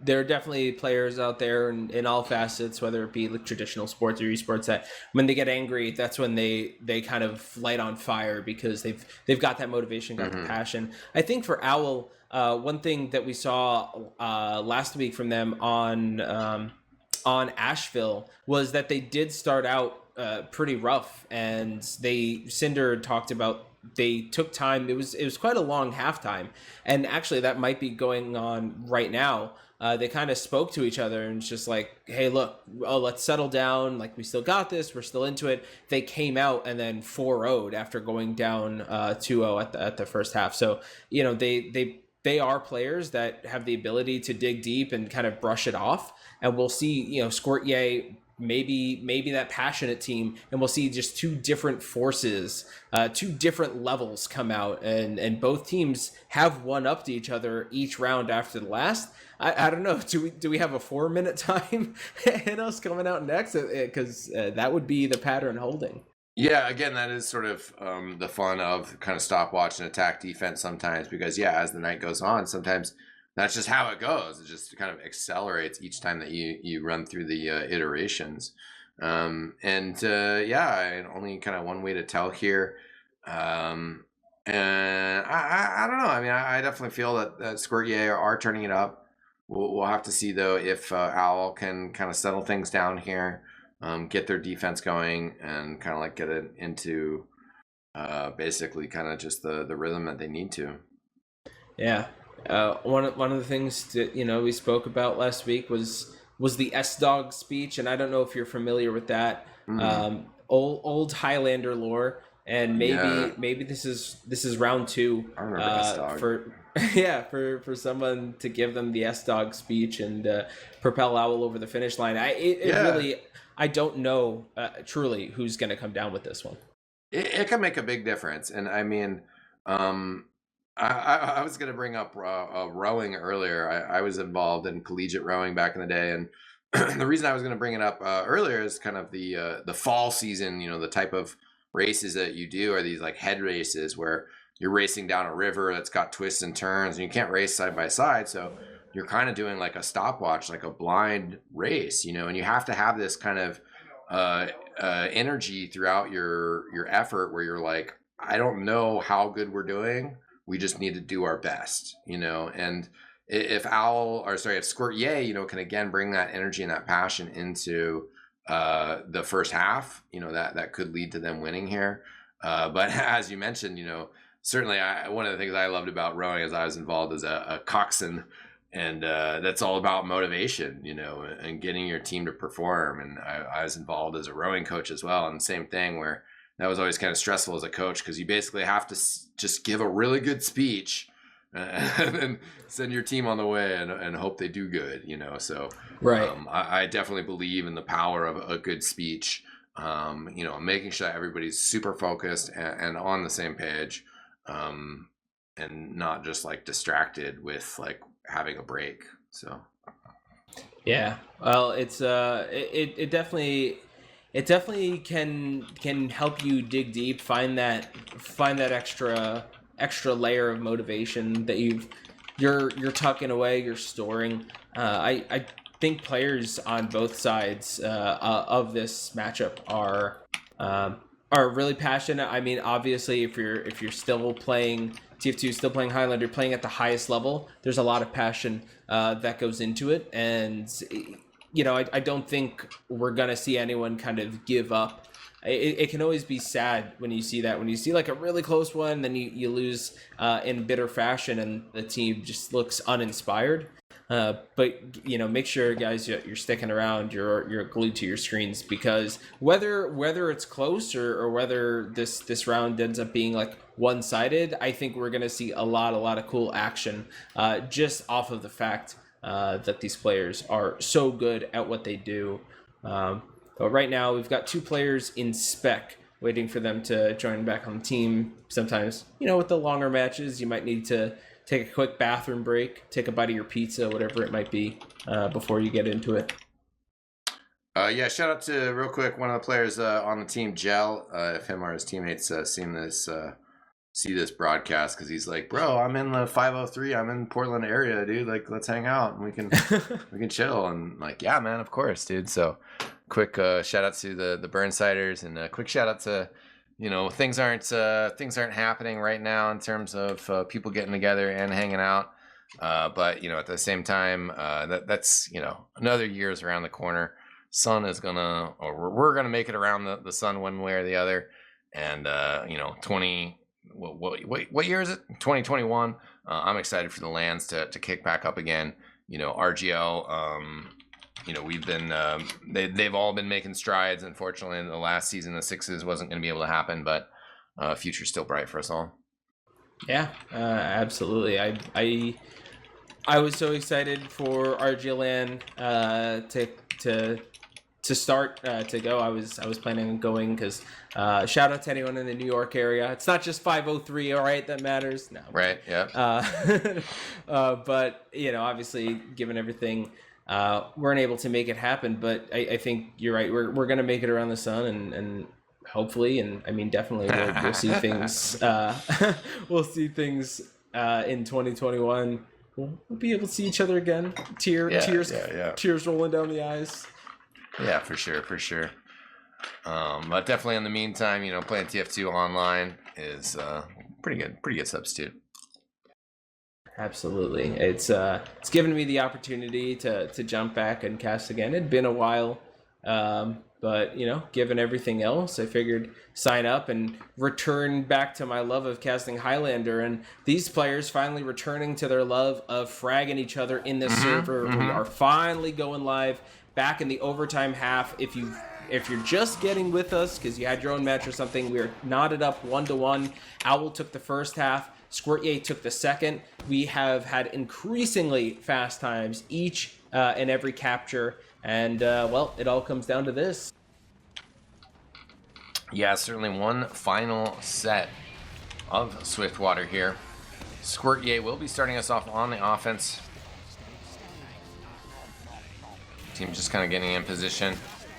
Speaker 2: There are definitely players out there in all facets, whether it be like traditional sports or esports, that when they get angry, that's when they kind of light on fire because they've got that motivation, got the passion. I think for Owl, one thing that we saw last week from them on Asheville was that they did start out pretty rough, and Cinder talked about they took time. It was quite a long halftime, and actually that might be going on right now. They kind of spoke to each other and just like, hey, look, let's settle down. Like, we still got this. We're still into it. They came out and then 4-0'd after going down 2-0 at the first half. So, they are players that have the ability to dig deep and kind of brush it off. And we'll see, squirtyay, maybe that passionate team, and we'll see just two different forces, two different levels come out, and both teams have one up to each other each round after the last. I don't know. Do we have a 4-minute time in us coming out next? Because that would be the pattern holding.
Speaker 1: Yeah, again, that is sort of the fun of kind of stopwatch and attack defense sometimes, because as the night goes on, sometimes that's just how it goes. It just kind of accelerates each time that you run through the iterations. Yeah, only kind of one way to tell here. And I don't know. I mean, I definitely feel that squirtyay are turning it up. We'll have to see though if Owl can kind of settle things down here, get their defense going, and kind of like get it into basically kind of just the rhythm that they need to.
Speaker 2: Yeah. One of the things that we spoke about last week was the S-Dog speech, and I don't know if you're familiar with that. Old Highlander lore, and maybe this is round 2
Speaker 1: I remember S-Dog.
Speaker 2: for someone to give them the S-Dog speech and propel Owl over the finish line. I don't know truly who's going to come down with this one.
Speaker 1: It can make a big difference, and I mean, I was going to bring up rowing earlier. I was involved in collegiate rowing back in the day, and the reason I was going to bring it up earlier is kind of the fall season. The type of races that you do are these like head races where you're racing down a river that's got twists and turns, and you can't race side by side, so you're kind of doing like a stopwatch, like a blind race, and you have to have this kind of energy throughout your effort where you're like, I don't know how good we're doing. We just need to do our best, and if squirtyay, can again bring that energy and that passion into the first half, that could lead to them winning here. But as you mentioned, certainly one of the things I loved about rowing is I was involved as a coxswain, and that's all about motivation, and getting your team to perform. And I was involved as a rowing coach as well, and the same thing where that was always kind of stressful as a coach because you basically have to just give a really good speech and then send your team on the way and hope they do good, So
Speaker 2: right.
Speaker 1: I definitely believe in the power of a good speech, making sure that everybody's super focused and on the same page, and not just like distracted with like having a break. So
Speaker 2: yeah, well, it's it definitely can help you dig deep, find that extra layer of motivation that you're tucking away, you're storing. I think players on both sides of this matchup are really passionate. I mean, obviously, if you're still playing TF2, still playing Highlander, playing at the highest level, there's a lot of passion that goes into it, and I don't think we're gonna see anyone kind of give up. It can always be sad when you see that, when you see like a really close one, then you lose in bitter fashion, and the team just looks uninspired. But make sure, guys, you're sticking around, you're glued to your screens, because whether it's close or whether this round ends up being like one-sided, I think we're gonna see a lot of cool action just off of the fact that these players are so good at what they do. But right now we've got 2 players in spec waiting for them to join back on the team. Sometimes, with the longer matches, you might need to take a quick bathroom break, take a bite of your pizza, whatever it might be, before you get into it.
Speaker 1: Shout out to, real quick, one of the players on the team, Gel. If him or his teammates see this broadcast, because he's like, bro, I'm in the 503, I'm in Portland area, dude, like, let's hang out and we can chill. And like, yeah, man, of course, dude. So quick shout out to the Burnsiders, and a quick shout out to things aren't happening right now in terms of people getting together and hanging out, but at the same time, that's another year's around the corner. Sun is we're gonna make it around the sun one way or the other. And what year is it? 2021. I'm excited for the lands to kick back up again. RGL, we've been they've all been making strides. Unfortunately, in the last season, the Sixes wasn't going to be able to happen, but future's still bright for us all.
Speaker 2: Yeah, absolutely. I was so excited for RGLgg to start to go. I was planning on going because shout out to anyone in the New York area. It's not just 503, all right, that matters. No.
Speaker 1: Right. Yeah.
Speaker 2: But obviously, given everything, weren't able to make it happen. But I think you're right. We're gonna make it around the sun, and hopefully, and I mean definitely, we'll see things. We'll see things in 2021. we'll be able to see each other again. Tears rolling down the eyes.
Speaker 1: Yeah, for sure. But definitely in the meantime, playing TF2 online is pretty good substitute.
Speaker 2: Absolutely, it's given me the opportunity to jump back and cast again. It'd been a while, but given everything else, I figured sign up and return back to my love of casting Highlander. And these players finally returning to their love of fragging each other in the server. We are finally going live back in the overtime half. If you're just getting with us because you had your own match or something, we're knotted up 1-1. Owl took the first half. squirtyay took the second. We have had increasingly fast times each and every capture. And, well, it all comes down to this.
Speaker 1: Yeah, certainly one final set of Swiftwater here. squirtyay will be starting us off on the offense. Team just kind of getting in position.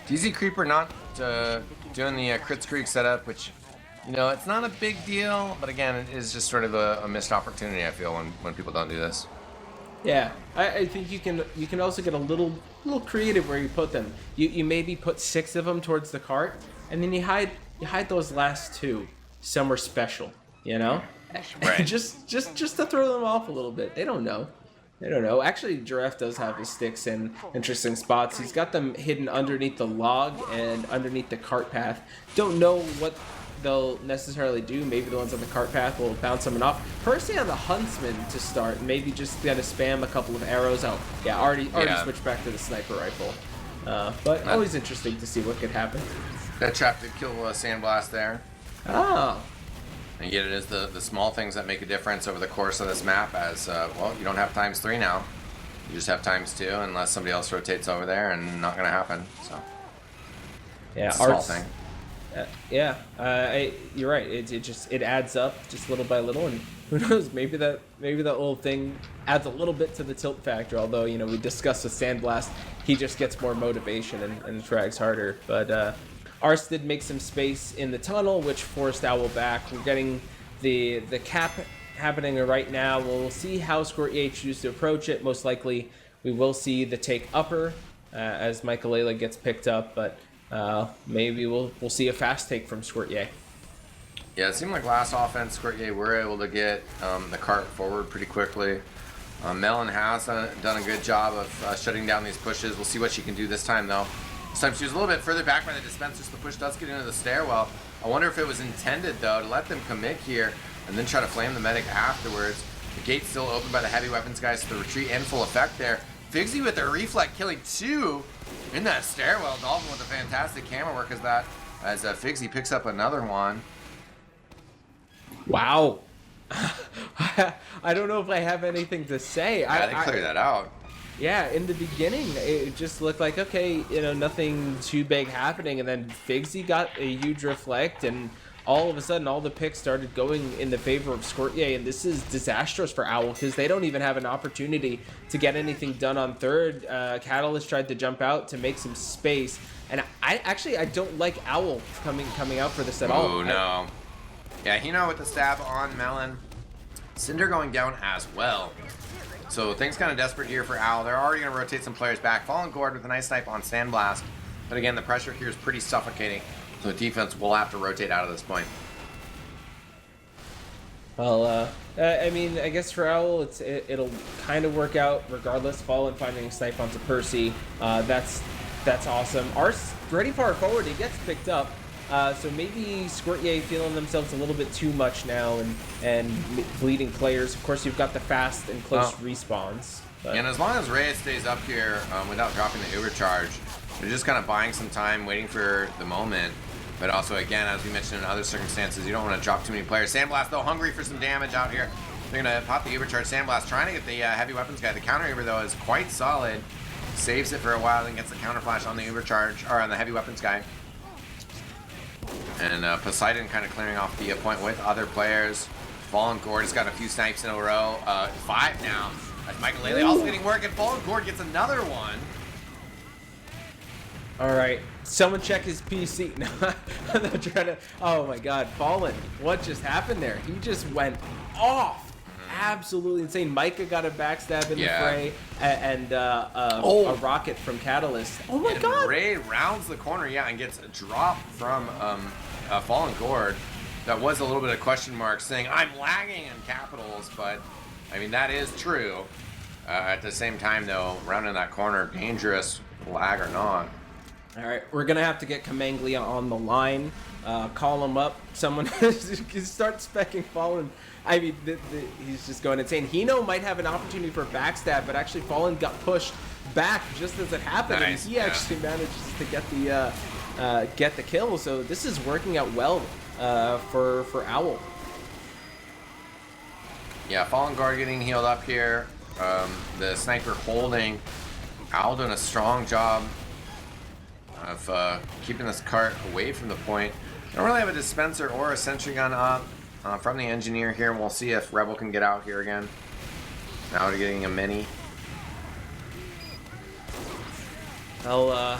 Speaker 1: DZ Creeper not doing the Crits Creek setup, which, it's not a big deal, but again, it is just sort of a missed opportunity, I feel, when people don't do this.
Speaker 2: Yeah, I think you can also get a little creative where you put them. You maybe put 6 of them towards the cart, and then you hide those last 2 somewhere special,
Speaker 1: Right.
Speaker 2: just to throw them off a little bit. They don't know. Actually, Giraffe does have his sticks in interesting spots. He's got them hidden underneath the log and underneath the cart path. Don't know what they'll necessarily do. Maybe the ones on the cart path will bounce someone off. Personally, on the Huntsman to start, maybe just gonna spam a couple of arrows out. Yeah, already switched back to the sniper rifle. But always interesting to see what could happen.
Speaker 1: That trap did kill Sandblast there.
Speaker 2: Oh.
Speaker 1: And yet it is the small things that make a difference over the course of this map, as, well, you don't have ~3 now. You just have ~2 unless somebody else rotates over there, and not going to happen, so.
Speaker 2: Yeah,
Speaker 1: it's a small thing.
Speaker 2: You're right. It adds up just little by little, and who knows? Maybe that little thing adds a little bit to the tilt factor. Although we discussed with Sandblast, he just gets more motivation and frags harder. But Ars did make some space in the tunnel, which forced Owl back. We're getting the cap happening right now. We'll see how squirtyay choose to approach it. Most likely, we will see the take upper as Michaelela gets picked up, but maybe we'll see a fast take from squirtyay.
Speaker 1: Yeah, it seemed like last offense, squirtyay were able to get the cart forward pretty quickly. Melon has done a good job of shutting down these pushes. We'll see what she can do this time, though. This time she was a little bit further back by the dispenser, so the push does get into the stairwell. I wonder if it was intended, though, to let them commit here and then try to flame the medic afterwards. The gate's still open by the heavy weapons guys, so the retreat in full effect there. Figsy with the reflect killing 2 in that stairwell. Dolphin with a fantastic camera work as Figsy picks up another one.
Speaker 2: Wow. I don't know if I have anything to say.
Speaker 1: Yeah, they cleared that out.
Speaker 2: Yeah, in the beginning, it just looked like, okay, nothing too big happening, and then Figsy got a huge reflect, and all of a sudden, all the picks started going in the favor of squirtyay, and this is disastrous for Owl, because they don't even have an opportunity to get anything done on third. Catalyst tried to jump out to make some space, and I don't like Owl coming out for this at all.
Speaker 1: Oh, no. Yeah, Hino with the stab on Melon. Cinder going down as well. So things kind of desperate here for Owl. They're already going to rotate some players back. Fallen Gourd with a nice snipe on Sandblast. But again, the pressure here is pretty suffocating. So the defense will have to rotate out of this point.
Speaker 2: Well, I mean, I guess for Owl, it'll kind of work out regardless. Fallen finding a snipe onto Percy. That's awesome. Ars ready far forward. He gets picked up. So maybe squirtyay feeling themselves a little bit too much now and bleeding players. Of course, you've got the fast and close respawns. But.
Speaker 1: And as long as Reyes stays up here without dropping the Uber charge, they're just kind of buying some time, waiting for the moment. But also, again, as we mentioned in other circumstances, you don't want to drop too many players. Sandblast, though, hungry for some damage out here. They're going to pop the Uber charge. Sandblast trying to get the heavy weapons guy. The counter Uber, though, is quite solid. Saves it for a while, then gets the counter flash on the Uber charge, or on the heavy weapons guy. And Poseidon kind of clearing off the point with other players. Fallen Gourd has got a few snipes in a row. 5 now. As Michaelela also getting work, and Fallen Gourd gets another one.
Speaker 2: All right, someone check his PC. No, I'm not trying to. Oh my God, Fallen! What just happened there? He just went off. absolutely insane. Micah got a backstab in the fray, and a rocket from Catalyst. Oh my god!
Speaker 1: Ray rounds the corner, and gets a drop from Fallen Gord. That was a little bit of question mark saying, I'm lagging in capitals, but I mean, that is true. At the same time, though, rounding that corner, dangerous, lag or not.
Speaker 2: All right, we're going to have to get Kamanglia on the line, call him up. Someone start specking Fallen. I mean, he's just going insane. Hino might have an opportunity for a backstab, but actually Fallen got pushed back just as it happened,
Speaker 1: nice.
Speaker 2: And he actually manages to get the kill. So this is working out well for Owl.
Speaker 1: Yeah, Fallen Guard getting healed up here. The sniper holding. Owl doing a strong job of keeping this cart away from the point. Don't really have a dispenser or a sentry gun up from the engineer here, and we'll see if Rebel can get out here again. Now they're getting a mini.
Speaker 2: Well, I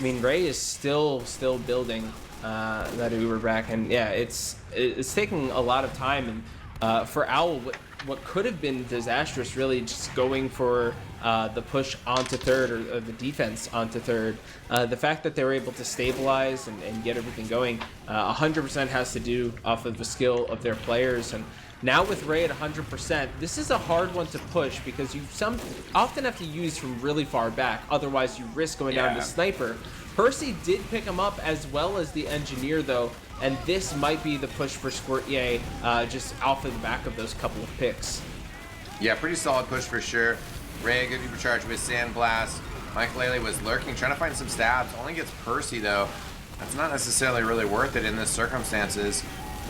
Speaker 2: mean, Ray is still building that Uber back, and yeah, it's taking a lot of time. And for Owl, what could have been disastrous, really just going for the push onto third, or the defense onto third. The fact that they were able to stabilize and get everything going 100% has to do off of the skill of their players. And now with Ray at 100%, this is a hard one to push because you often have to use from really far back. Otherwise, you risk going down to sniper. Percy did pick him up as well as the engineer, though. And this might be the push for squirtyay, just off of the back of those couple of picks.
Speaker 1: Yeah, pretty solid push for sure. Ray, good supercharge with Sandblast. Mike Lely was lurking, trying to find some stabs. Only gets Percy, though. That's not necessarily really worth it in this circumstances.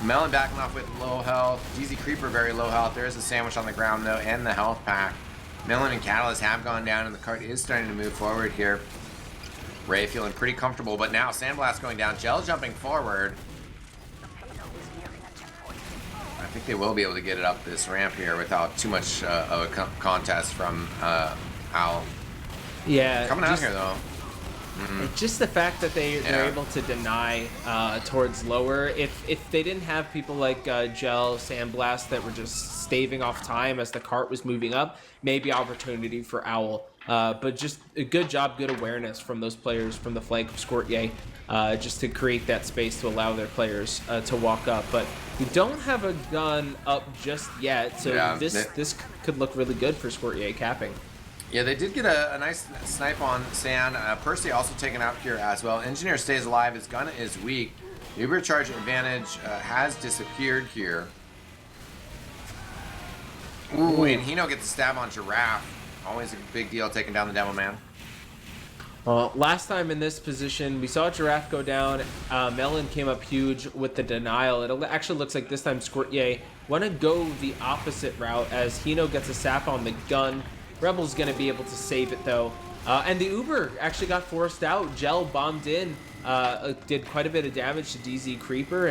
Speaker 1: Melon backing off with low health. DZ Creeper very low health. There is a sandwich on the ground, though, and the health pack. Melon and Catalyst have gone down, and the cart is starting to move forward here. Ray feeling pretty comfortable, but now Sandblast going down. Gel jumping forward. I think they will be able to get it up this ramp here without too much of a contest from Owl.
Speaker 2: Yeah.
Speaker 1: Coming out here, though.
Speaker 2: Just the fact that they're able to deny towards lower. If they didn't have people like Gel, Sandblast that were just staving off time as the cart was moving up, maybe opportunity for Owl. But just a good job, good awareness from those players from the flank of squirtyay, just to create that space to allow their players to walk up. But we don't have a gun up just yet, so this could look really good for squirtyay capping.
Speaker 1: Yeah, they did get a nice snipe on Sand. Percy also taken out here as well. Engineer stays alive. His gun is weak. The Ubercharge advantage has disappeared here. Ooh, and Hino gets a stab on Giraffe. Always a big deal taking down the Devil Man.
Speaker 2: Last time in this position, we saw Giraffe go down. Melon came up huge with the denial. It actually looks like this time squirtyay want to go the opposite route as Hino gets a sap on the gun. Rebel's going to be able to save it, though. And the Uber actually got forced out. Gel bombed in, did quite a bit of damage to DZ Creeper,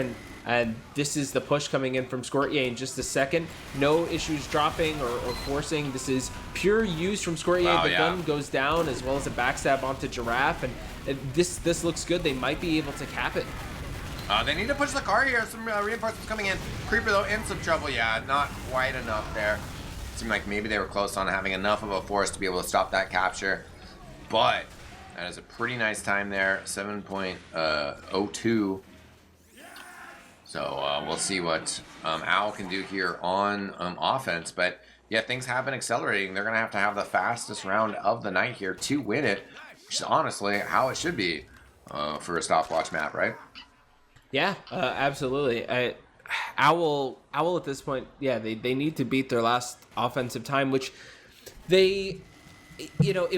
Speaker 2: and this is the push coming in from squirtyay in just a second. No issues dropping or forcing. This is pure use from squirtyay. The gun goes down as well as a backstab onto Giraffe, and this looks good. They might be able to cap it.
Speaker 1: They need to push the car here. Some reinforcements coming in. Creeper, though, in some trouble. Yeah, not quite enough there. Seemed like maybe they were close on having enough of a force to be able to stop that capture. But that is a pretty nice time there. 7.02. So we'll see what Owl can do here on offense. But yeah, things have been accelerating. They're going to have the fastest round of the night here to win it, which is honestly how it should be for a stopwatch map, right?
Speaker 2: Yeah, absolutely. Owl at this point, yeah, they need to beat their last offensive time, which it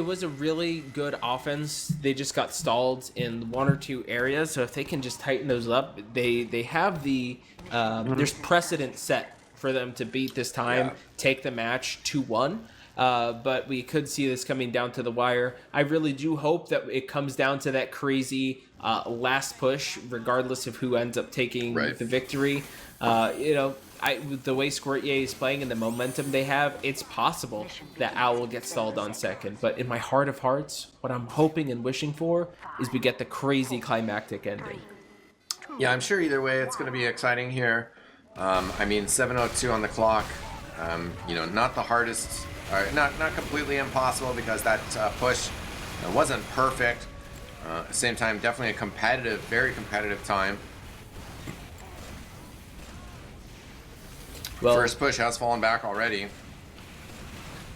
Speaker 2: was a really good offense. They just got stalled in one or two areas, so if they can just tighten those up, they have there's precedent set for them to beat this time, take the match 2-1. But we could see this coming down to the wire. I really do hope that it comes down to that crazy last push, regardless of who ends up taking the victory. The way squirtyay is playing and the momentum they have, it's possible that Owl gets stalled on second. But in my heart of hearts, what I'm hoping and wishing for is we get the crazy climactic ending.
Speaker 1: Yeah, I'm sure either way it's going to be exciting here. 7:02 on the clock. You know, not the hardest, not completely impossible, because that push wasn't perfect. At the same time, definitely a competitive, very competitive time. Well, first push has fallen back already.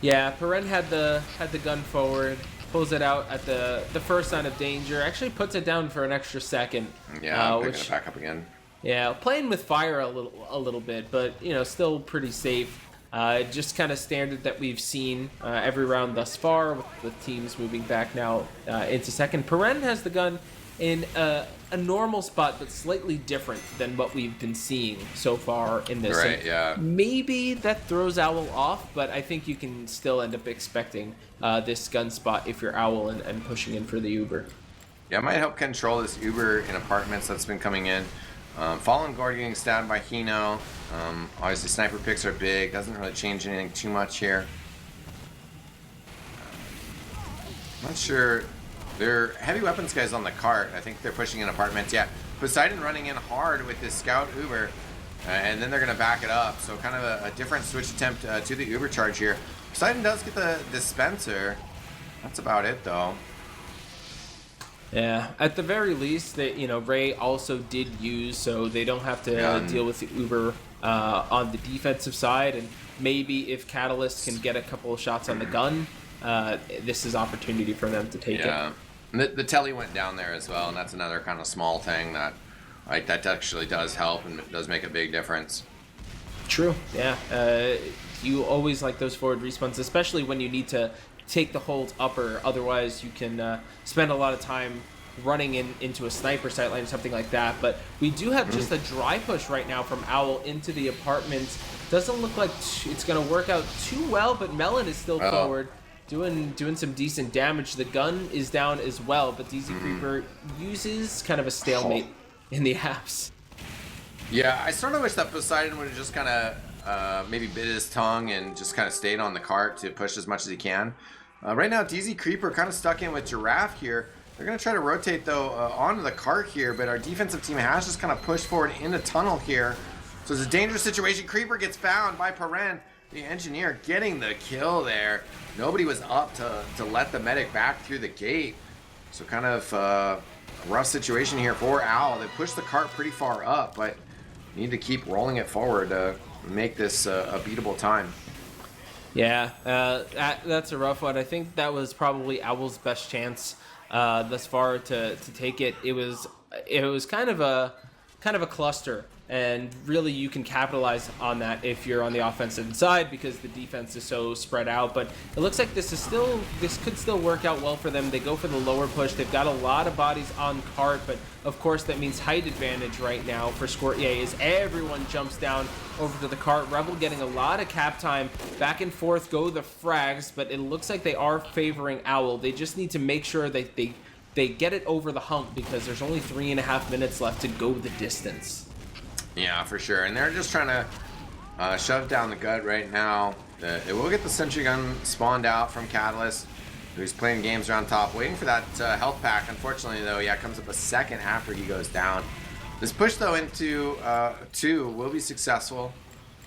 Speaker 2: Yeah, Perrin had the gun forward, pulls it out at the first sign of danger. Actually puts it down for an extra second.
Speaker 1: Yeah, picking it back up again.
Speaker 2: Yeah, playing with fire a little bit, but you know, still pretty safe. Just kind of standard that we've seen every round thus far, with teams moving back now into second. Perrin has the gun in a normal spot, but slightly different than what we've been seeing so far in this.
Speaker 1: Right, yeah.
Speaker 2: Maybe that throws Owl off, but I think you can still end up expecting this gun spot if you're Owl and pushing in for the Uber.
Speaker 1: Yeah, it might help control this Uber in apartments that's been coming in. Fallen Guard getting stabbed by Hino. Obviously, sniper picks are big. Doesn't really change anything too much here. Not sure. They're heavy weapons guys on the cart. I think they're pushing in apartments. Yeah, Poseidon running in hard with this scout Uber, and then they're going to back it up. So kind of a different switch attempt to the Uber charge here. Poseidon does get the dispenser. That's about it, though.
Speaker 2: Yeah, at the very least, that Ray also did use, so they don't have to deal with the Uber on the defensive side. And maybe if Catalyst can get a couple of shots on the gun, this is opportunity for them to take it.
Speaker 1: Yeah, the telly went down there as well, and that's another kind of small thing that, like, that actually does help and it does make a big difference.
Speaker 2: True. Yeah. You always like those forward respawns, especially when you need to take the hold upper. Otherwise, you can spend a lot of time running into a sniper sightline or something like that. But we do have just a dry push right now from Owl into the apartment. Doesn't look like it's going to work out too well, but Melon is still forward, doing some decent damage. The gun is down as well, but DZ Creeper uses kind of a stalemate in the apps.
Speaker 1: Yeah, I sort of wish that Poseidon would have just kind of maybe bit his tongue and just kind of stayed on the cart to push as much as he can. Right now, DZ Creeper kind of stuck in with Giraffe here. They're going to try to rotate, though, onto the cart here, but our defensive team has just kind of pushed forward in the tunnel here. So it's a dangerous situation. Creeper gets found by Perrin, the engineer, getting the kill there. Nobody was up to let the medic back through the gate. So kind of a rough situation here for Owl. They pushed the cart pretty far up, but need to keep rolling it forward to make this a beatable time.
Speaker 2: Yeah, that's a rough one. I think that was probably Owl's best chance thus far to take it. It was kind of a cluster, and really you can capitalize on that if you're on the offensive side because the defense is so spread out. But it looks like this could still work out well for them. They go for the lower push. They've got a lot of bodies on cart, but of course that means height advantage right now for squirtyay as everyone jumps down over to the cart. Rebel getting a lot of cap time. Back and forth go the frags, but it looks like they are favoring Owl. They just need to make sure that they get it over the hump because there's only 3.5 minutes left to go the distance.
Speaker 1: Yeah, for sure. And they're just trying to shove down the gut right now. They will get the sentry gun spawned out from Catalyst, who's playing games around top, waiting for that health pack. Unfortunately, though, yeah, it comes up a second after he goes down. This push, though, into 2 will be successful.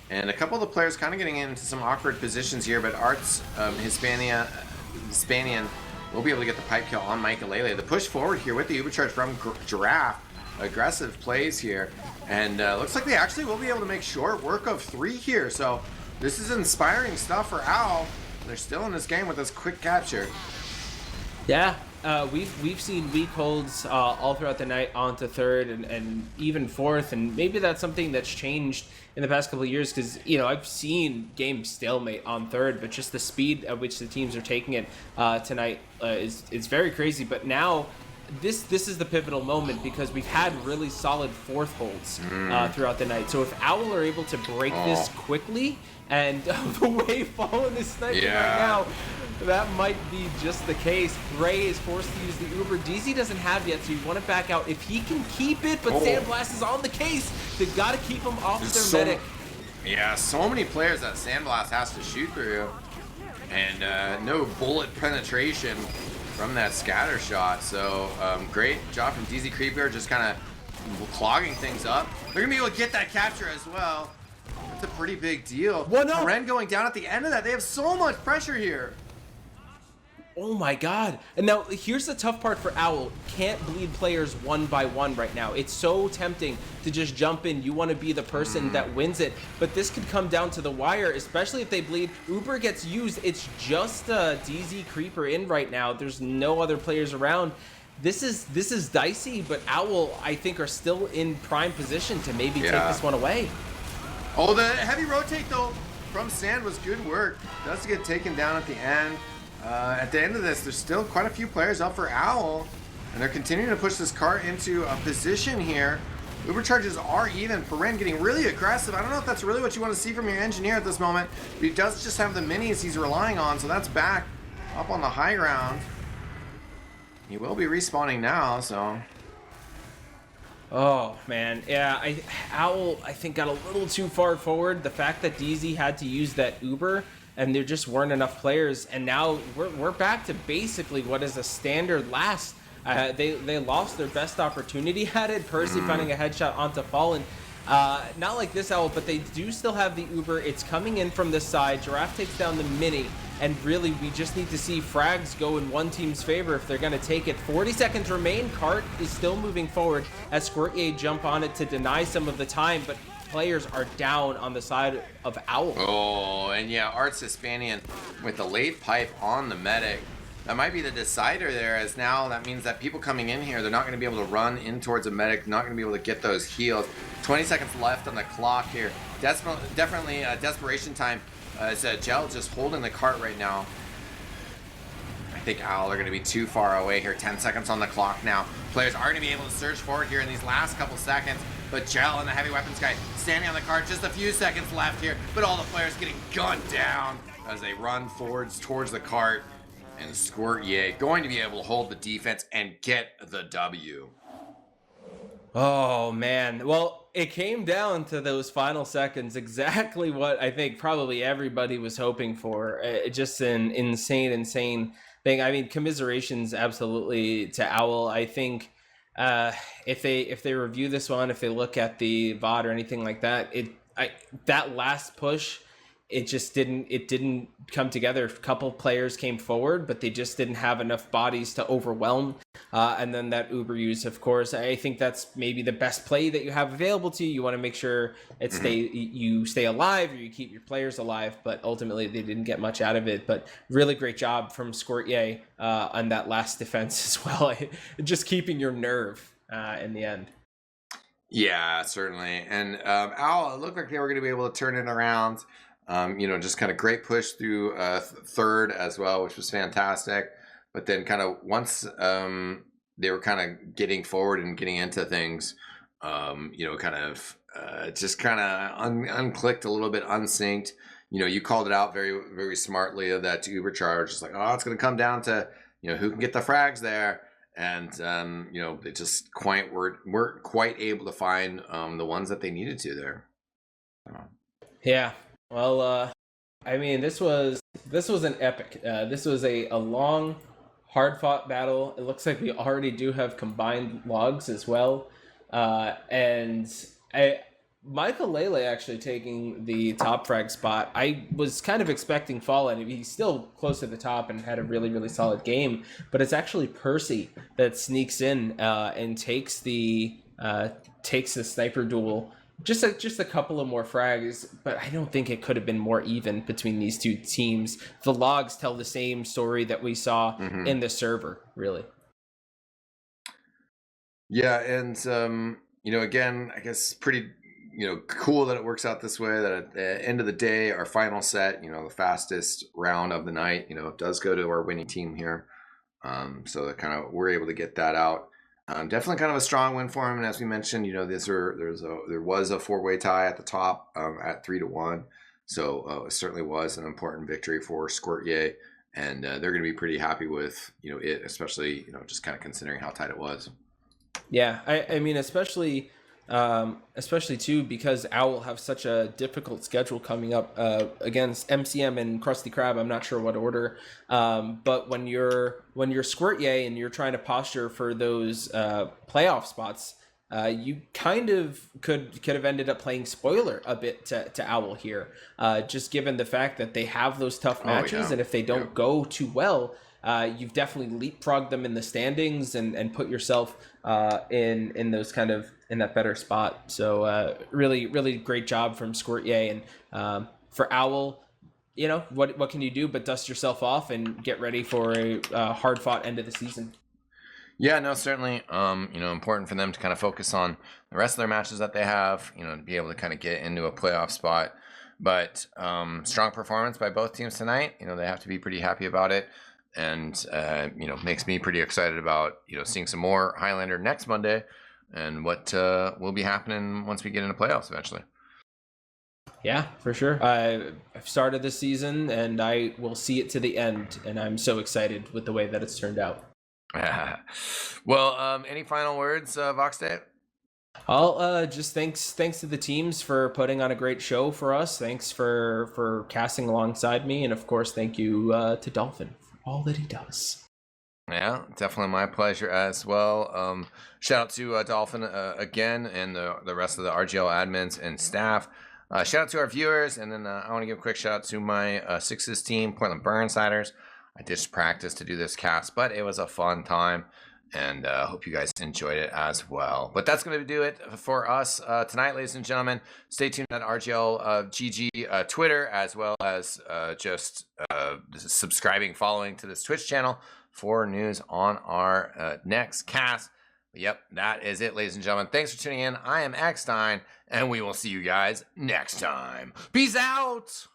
Speaker 1: And a couple of the players kind of getting into some awkward positions here, but Arts Hispanian will be able to get the pipe kill on Michaelele. The push forward here with the Uber charge from Giraffe. Aggressive plays here, and looks like they actually will be able to make short work of 3 here. So this is inspiring stuff for Owl. They're still in this game with this quick capture.
Speaker 2: Yeah, we've seen weak holds all throughout the night onto third and even fourth, and maybe that's something that's changed in the past couple of years because I've seen games stalemate on third, but just the speed at which the teams are taking it tonight is very crazy. But now this is the pivotal moment because we've had really solid fourth holds throughout the night. So if Owl are able to break this quickly, and the way Fallen is sniping right now, that might be just the case. Ray is forced to use the Uber. DZ doesn't have yet, so you want to back out. If he can keep it, but Sandblast is on the case, they've got to keep him off their medic.
Speaker 1: Yeah, so many players that Sandblast has to shoot through, and no bullet penetration from that scatter shot. So great job from DZ Creeper, just kind of clogging things up. They're gonna be able to get that capture as well. That's a pretty big deal.
Speaker 2: 1-0.
Speaker 1: Ren going down at the end of that. They have so much pressure here.
Speaker 2: Oh my god. And now here's the tough part for Owl. Can't bleed players one by one right now. It's so tempting to just jump in. You want to be the person that wins it. But this could come down to the wire, especially if they bleed. Uber gets used. It's just a DZ creeper in right now. There's no other players around. This is dicey, but Owl, I think, are still in prime position to maybe take this one away.
Speaker 1: Oh, the heavy rotate, though, from Sand was good work. Does get taken down at the end. At the end of this, there's still quite a few players up for Owl, and they're continuing to push this cart into a position here. Uber charges are even. Ren getting really aggressive. I don't know if that's really what you want to see from your engineer at this moment, but he does just have the minis he's relying on, so that's back up on the high ground. He will be respawning now, so...
Speaker 2: Oh, man. Yeah, Owl, I think, got a little too far forward. The fact that DZ had to use that Uber, and there just weren't enough players, and now we're back to basically what is a standard last. They lost their best opportunity at it. Percy finding a headshot onto Fallen. Not like this Owl, but they do still have the Uber. It's coming in from this side. Giraffe takes down the Mini, and really we just need to see frags go in one team's favor if they're going to take it. 40 seconds remain. Cart is still moving forward as squirtyay jump on it to deny some of the time, but players are down on the side of Owl.
Speaker 1: Oh, and yeah, Arts Hispanian with the late pipe on the medic. That might be the decider there, as now that means that people coming in here, they're not going to be able to run in towards a medic, not going to be able to get those heals. 20 seconds left on the clock here. Definitely desperation time. It's Gel just holding the cart right now. I think Owl are going to be too far away here. 10 seconds on the clock now. Players are going to be able to surge forward here in these last couple seconds. But Gel and the heavy weapons guy standing on the cart. Just a few seconds left here. But all the players getting gunned down as they run forwards towards the cart. And squirtyay going to be able to hold the defense and get the W.
Speaker 2: Oh, man. Well, it came down to those final seconds. Exactly what I think probably everybody was hoping for. Just an insane thing. I mean, commiserations absolutely to Owl. I think if they review this one, if they look at the VOD or anything like that, that last push, it didn't come together. A couple players came forward, but they just didn't have enough bodies to overwhelm. And then that Uber use, of course, I think that's maybe the best play that you have available to you. You want to make sure you stay alive, or you keep your players alive, but ultimately they didn't get much out of it. But really great job from squirtyay on that last defense as well. Just keeping your nerve in the end.
Speaker 1: Yeah, certainly. And Owl, it looked like they were going to be able to turn it around. Just kind of great push through third as well, which was fantastic. But then kind of once they were kind of getting forward and getting into things, just kind of unclicked a little bit, unsynced. You called it out very, very smartly of that Uber charge. It's like, oh, it's going to come down to, who can get the frags there. And, they just weren't quite able to find the ones that they needed to there.
Speaker 2: Yeah. Well, I mean, this was an epic. This was a long, hard-fought battle. It looks like we already do have combined logs as well. And Michael Lele actually taking the top frag spot. I was kind of expecting Fallen. He's still close to the top and had a really, really solid game. But it's actually Percy that sneaks in and takes the sniper duel. Just a couple of more frags, but I don't think it could have been more even between these two teams. The logs tell the same story that we saw in the server, really.
Speaker 1: Yeah, and again, I guess pretty cool that it works out this way. That at the end of the day, our final set, the fastest round of the night, it does go to our winning team here. So that kind of we're able to get that out. Definitely kind of a strong win for him, and as we mentioned, there was a four-way tie at the top at 3-1, so it certainly was an important victory for squirtyay, and they're going to be pretty happy with it, especially just kind of considering how tight it was.
Speaker 2: Yeah, I mean, especially too because Owl have such a difficult schedule coming up against MCM and Krusty Krab. I'm not sure what order, but when you're squirtyay and you're trying to posture for those playoff spots, you kind of could have ended up playing spoiler a bit to Owl here, just given the fact that they have those tough matches, and if they don't go too well, you've definitely leapfrogged them in the standings and put yourself in those kind of in that better spot. So really great job from squirtyay, and for Owl, you know, what can you do but dust yourself off and get ready for a hard fought end of the season.
Speaker 1: Yeah, no, certainly. You know, important for them to kind of focus on the rest of their matches that they have, you know, to be able to kind of get into a playoff spot. But strong performance by both teams tonight. You know, they have to be pretty happy about it. And, you know, makes me pretty excited about, you know, seeing some more Highlander next Monday and what will be happening once we get into playoffs eventually.
Speaker 2: Yeah, for sure. I've started this season and I will see it to the end. And I'm so excited with the way that it's turned out.
Speaker 1: Well, any final words, Vox Dave?
Speaker 2: I'll just thanks to the teams for putting on a great show for us. Thanks for casting alongside me, and of course, thank you to Dolphin for all that he does.
Speaker 1: Yeah, definitely my pleasure as well. Shout out to Dolphin again, and the rest of the RGL admins and staff. Shout out to our viewers, and then I want to give a quick shout out to my Sixes team, Portland Burnsiders. I ditched practice to do this cast, but it was a fun time, and hope you guys enjoyed it as well. But that's going to do it for us tonight, ladies and gentlemen. Stay tuned at RGLgg Twitter, as well as just subscribing, following to this Twitch channel for news on our next cast. But yep, that is it, ladies and gentlemen. Thanks for tuning in. I am Eckstein, and we will see you guys next time. Peace out!